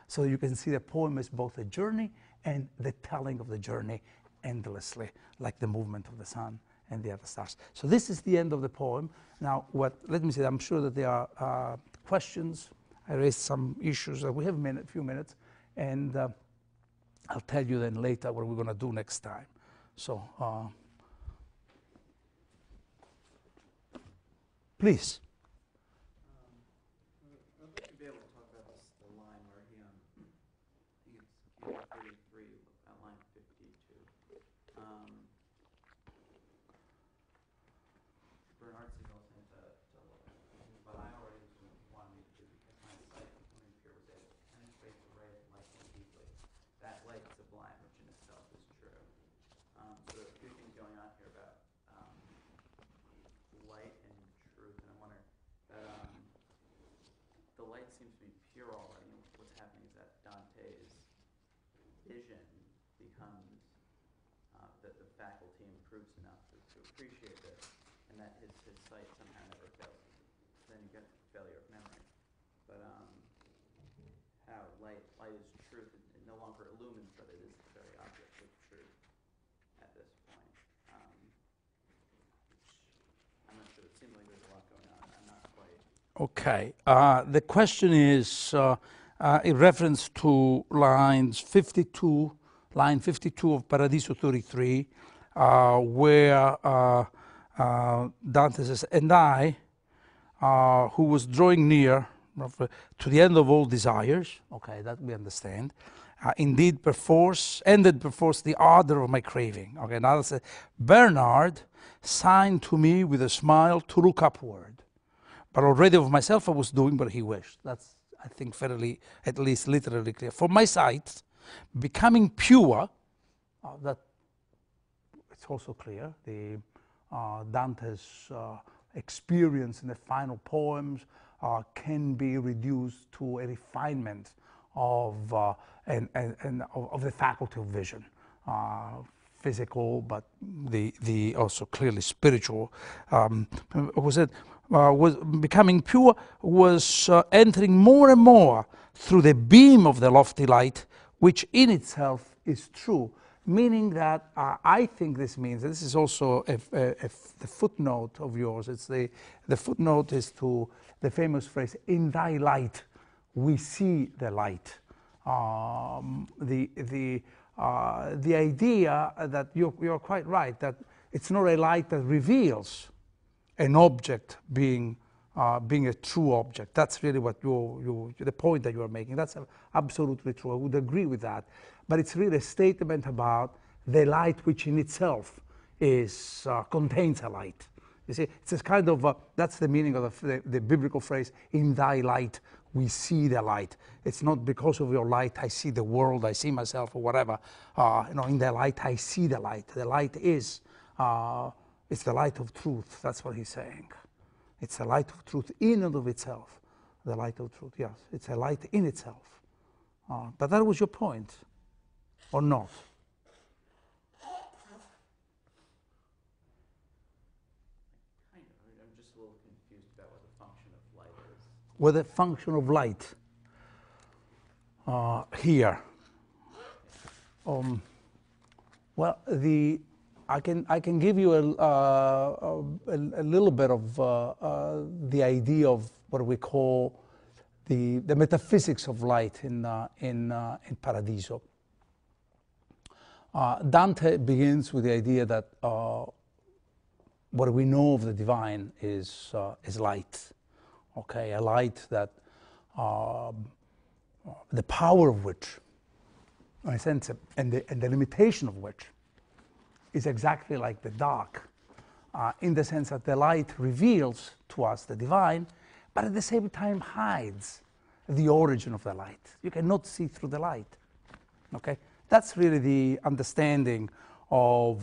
So you can see the poem is both a journey and the telling of the journey endlessly, like the movement of the sun and the other stars. So this is the end of the poem. Now, let me say, I'm sure that there are questions. I raised some issues. We have a few minutes, and I'll tell you then later what we're going to do next time. So, please. I'd like to be able to talk about the line where he, I think it's 33, line 52. Bernard Siegel sent that, but I already wanted me to because my sight becoming pure was able to penetrate the ray of light more deeply. That light sublime, which in itself is true. So there are a few things going on here about light and truth, and I wonder that the light seems to be pure already. What's happening is that Dante's vision becomes that the faculty improves enough to appreciate it, and that his sight somehow never fails. Then you get failure of memory. But how light is truth. It no longer illumines, but it is the very object of truth at this point. I'm not sure. It seems like there's a lot going on. I'm not quite. Okay. The question is in reference to line 52 of Paradiso 33, where Dante says, and I, who was drawing near to the end of all desires, okay, that we understand, indeed ended perforce the ardor of my craving. Okay, now says, Bernard signed to me with a smile to look upward. But already of myself I was doing what he wished. That's, I think, fairly, at least literally clear. For my sight, becoming pure, that it's also clear. The Dante's experience in the final poems can be reduced to a refinement of of the faculty of vision, physical, but the also clearly spiritual. Was becoming pure, was entering more and more through the beam of the lofty light, which in itself is true. Meaning that I think this means, and this is also the footnote of yours, it's the footnote is to the famous phrase, in thy light we see the light. The idea that you're quite right, that it's not a light that reveals an object being a true object. That's really what the point that you are making. That's absolutely true. I would agree with that. But it's really a statement about the light which in itself is contains a light. You see, it's a kind of, that's the meaning of the biblical phrase, in thy light we see the light. It's not because of your light I see the world, I see myself or whatever. In the light I see the light. The light is, it's the light of truth. That's what he's saying. It's a light of truth in and of itself. The light of truth, yes. It's a light in itself. But that was your point, or not? Kind of. I'm just a little confused about what the function of light is. What the function of light here. Well, I can give you a little bit of the idea of what we call the metaphysics of light in Paradiso. Dante begins with the idea that what we know of the divine is light. Okay, a light that the power of which, in a sense, and the limitation of which is exactly like the dark, in the sense that the light reveals to us the divine, but at the same time hides the origin of the light. You cannot see through the light. Okay? That's really the understanding of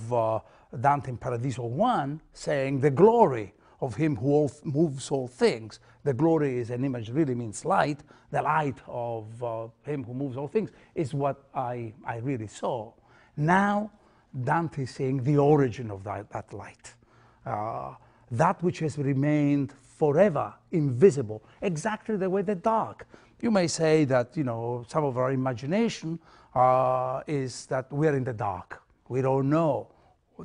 Dante in Paradiso 1, saying the glory of him who moves all things. The glory is an image, really means light. The light of him who moves all things is what I really saw. Now, Dante is saying the origin of that light. That which has remained forever invisible, exactly the way the dark. You may say that, you know, some of our imagination is that we're in the dark. We don't know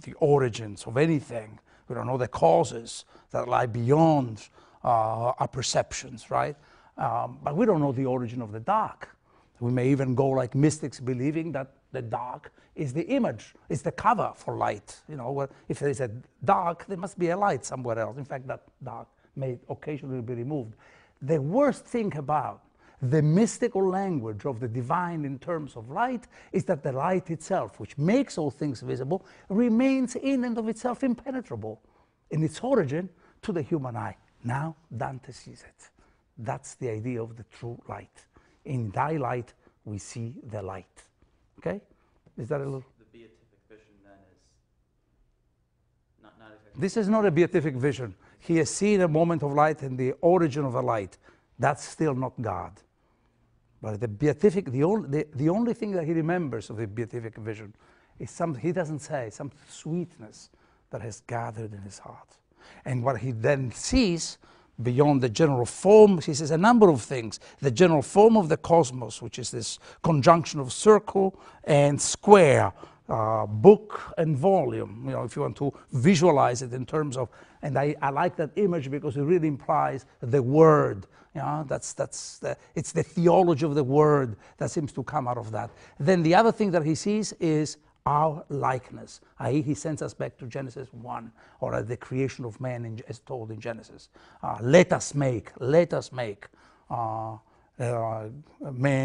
the origins of anything. We don't know the causes that lie beyond our perceptions, right? But we don't know the origin of the dark. We may even go like mystics, believing that the dark is the image, is the cover for light. You know, well, if there is a dark, there must be a light somewhere else. In fact, that dark may occasionally be removed. The worst thing about the mystical language of the divine in terms of light is that the light itself, which makes all things visible, remains in and of itself impenetrable in its origin to the human eye. Now Dante sees it. That's the idea of the true light. In thy light we see the light. Okay? Is that a little? The beatific vision then is not exactly. This is not a beatific vision. He has seen a moment of light and the origin of the light. That's still not God. But the beatific, the only thing that he remembers of the beatific vision is something, he doesn't say, some sweetness that has gathered in his heart. And what he then sees beyond the general form, he says a number of things. The general form of the cosmos, which is this conjunction of circle and square, book and volume, you know, if you want to visualize it in terms of, and I like that image because it really implies the word. You know, it's the theology of the word that seems to come out of that. Then the other thing that he sees is our likeness, i.e. he sends us back to Genesis 1, or the creation of man as told in Genesis. Let us make man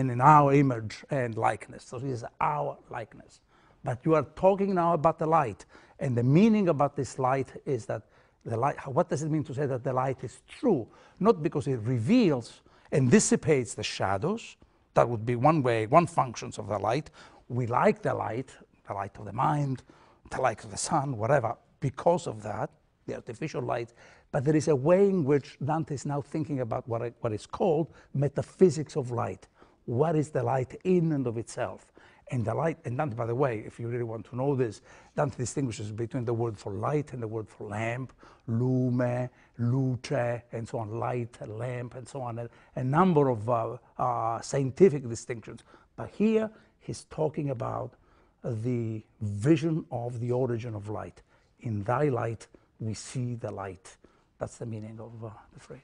in our image and likeness. So this is our likeness. But you are talking now about the light, and the meaning about this light is that the light, what does it mean to say that the light is true? Not because it reveals and dissipates the shadows. That would be one way, one function of the light. We like the light of the mind, the light of the sun, whatever, because of that, the artificial light. But there is a way in which Dante is now thinking about what is called metaphysics of light. What is the light in and of itself? And the light, and Dante, by the way, if you really want to know this, Dante distinguishes between the word for light and the word for lamp, lume, luce, and so on, light, lamp, and so on, a number of scientific distinctions. But here, he's talking about the vision of the origin of light. In thy light, we see the light. That's the meaning of the phrase.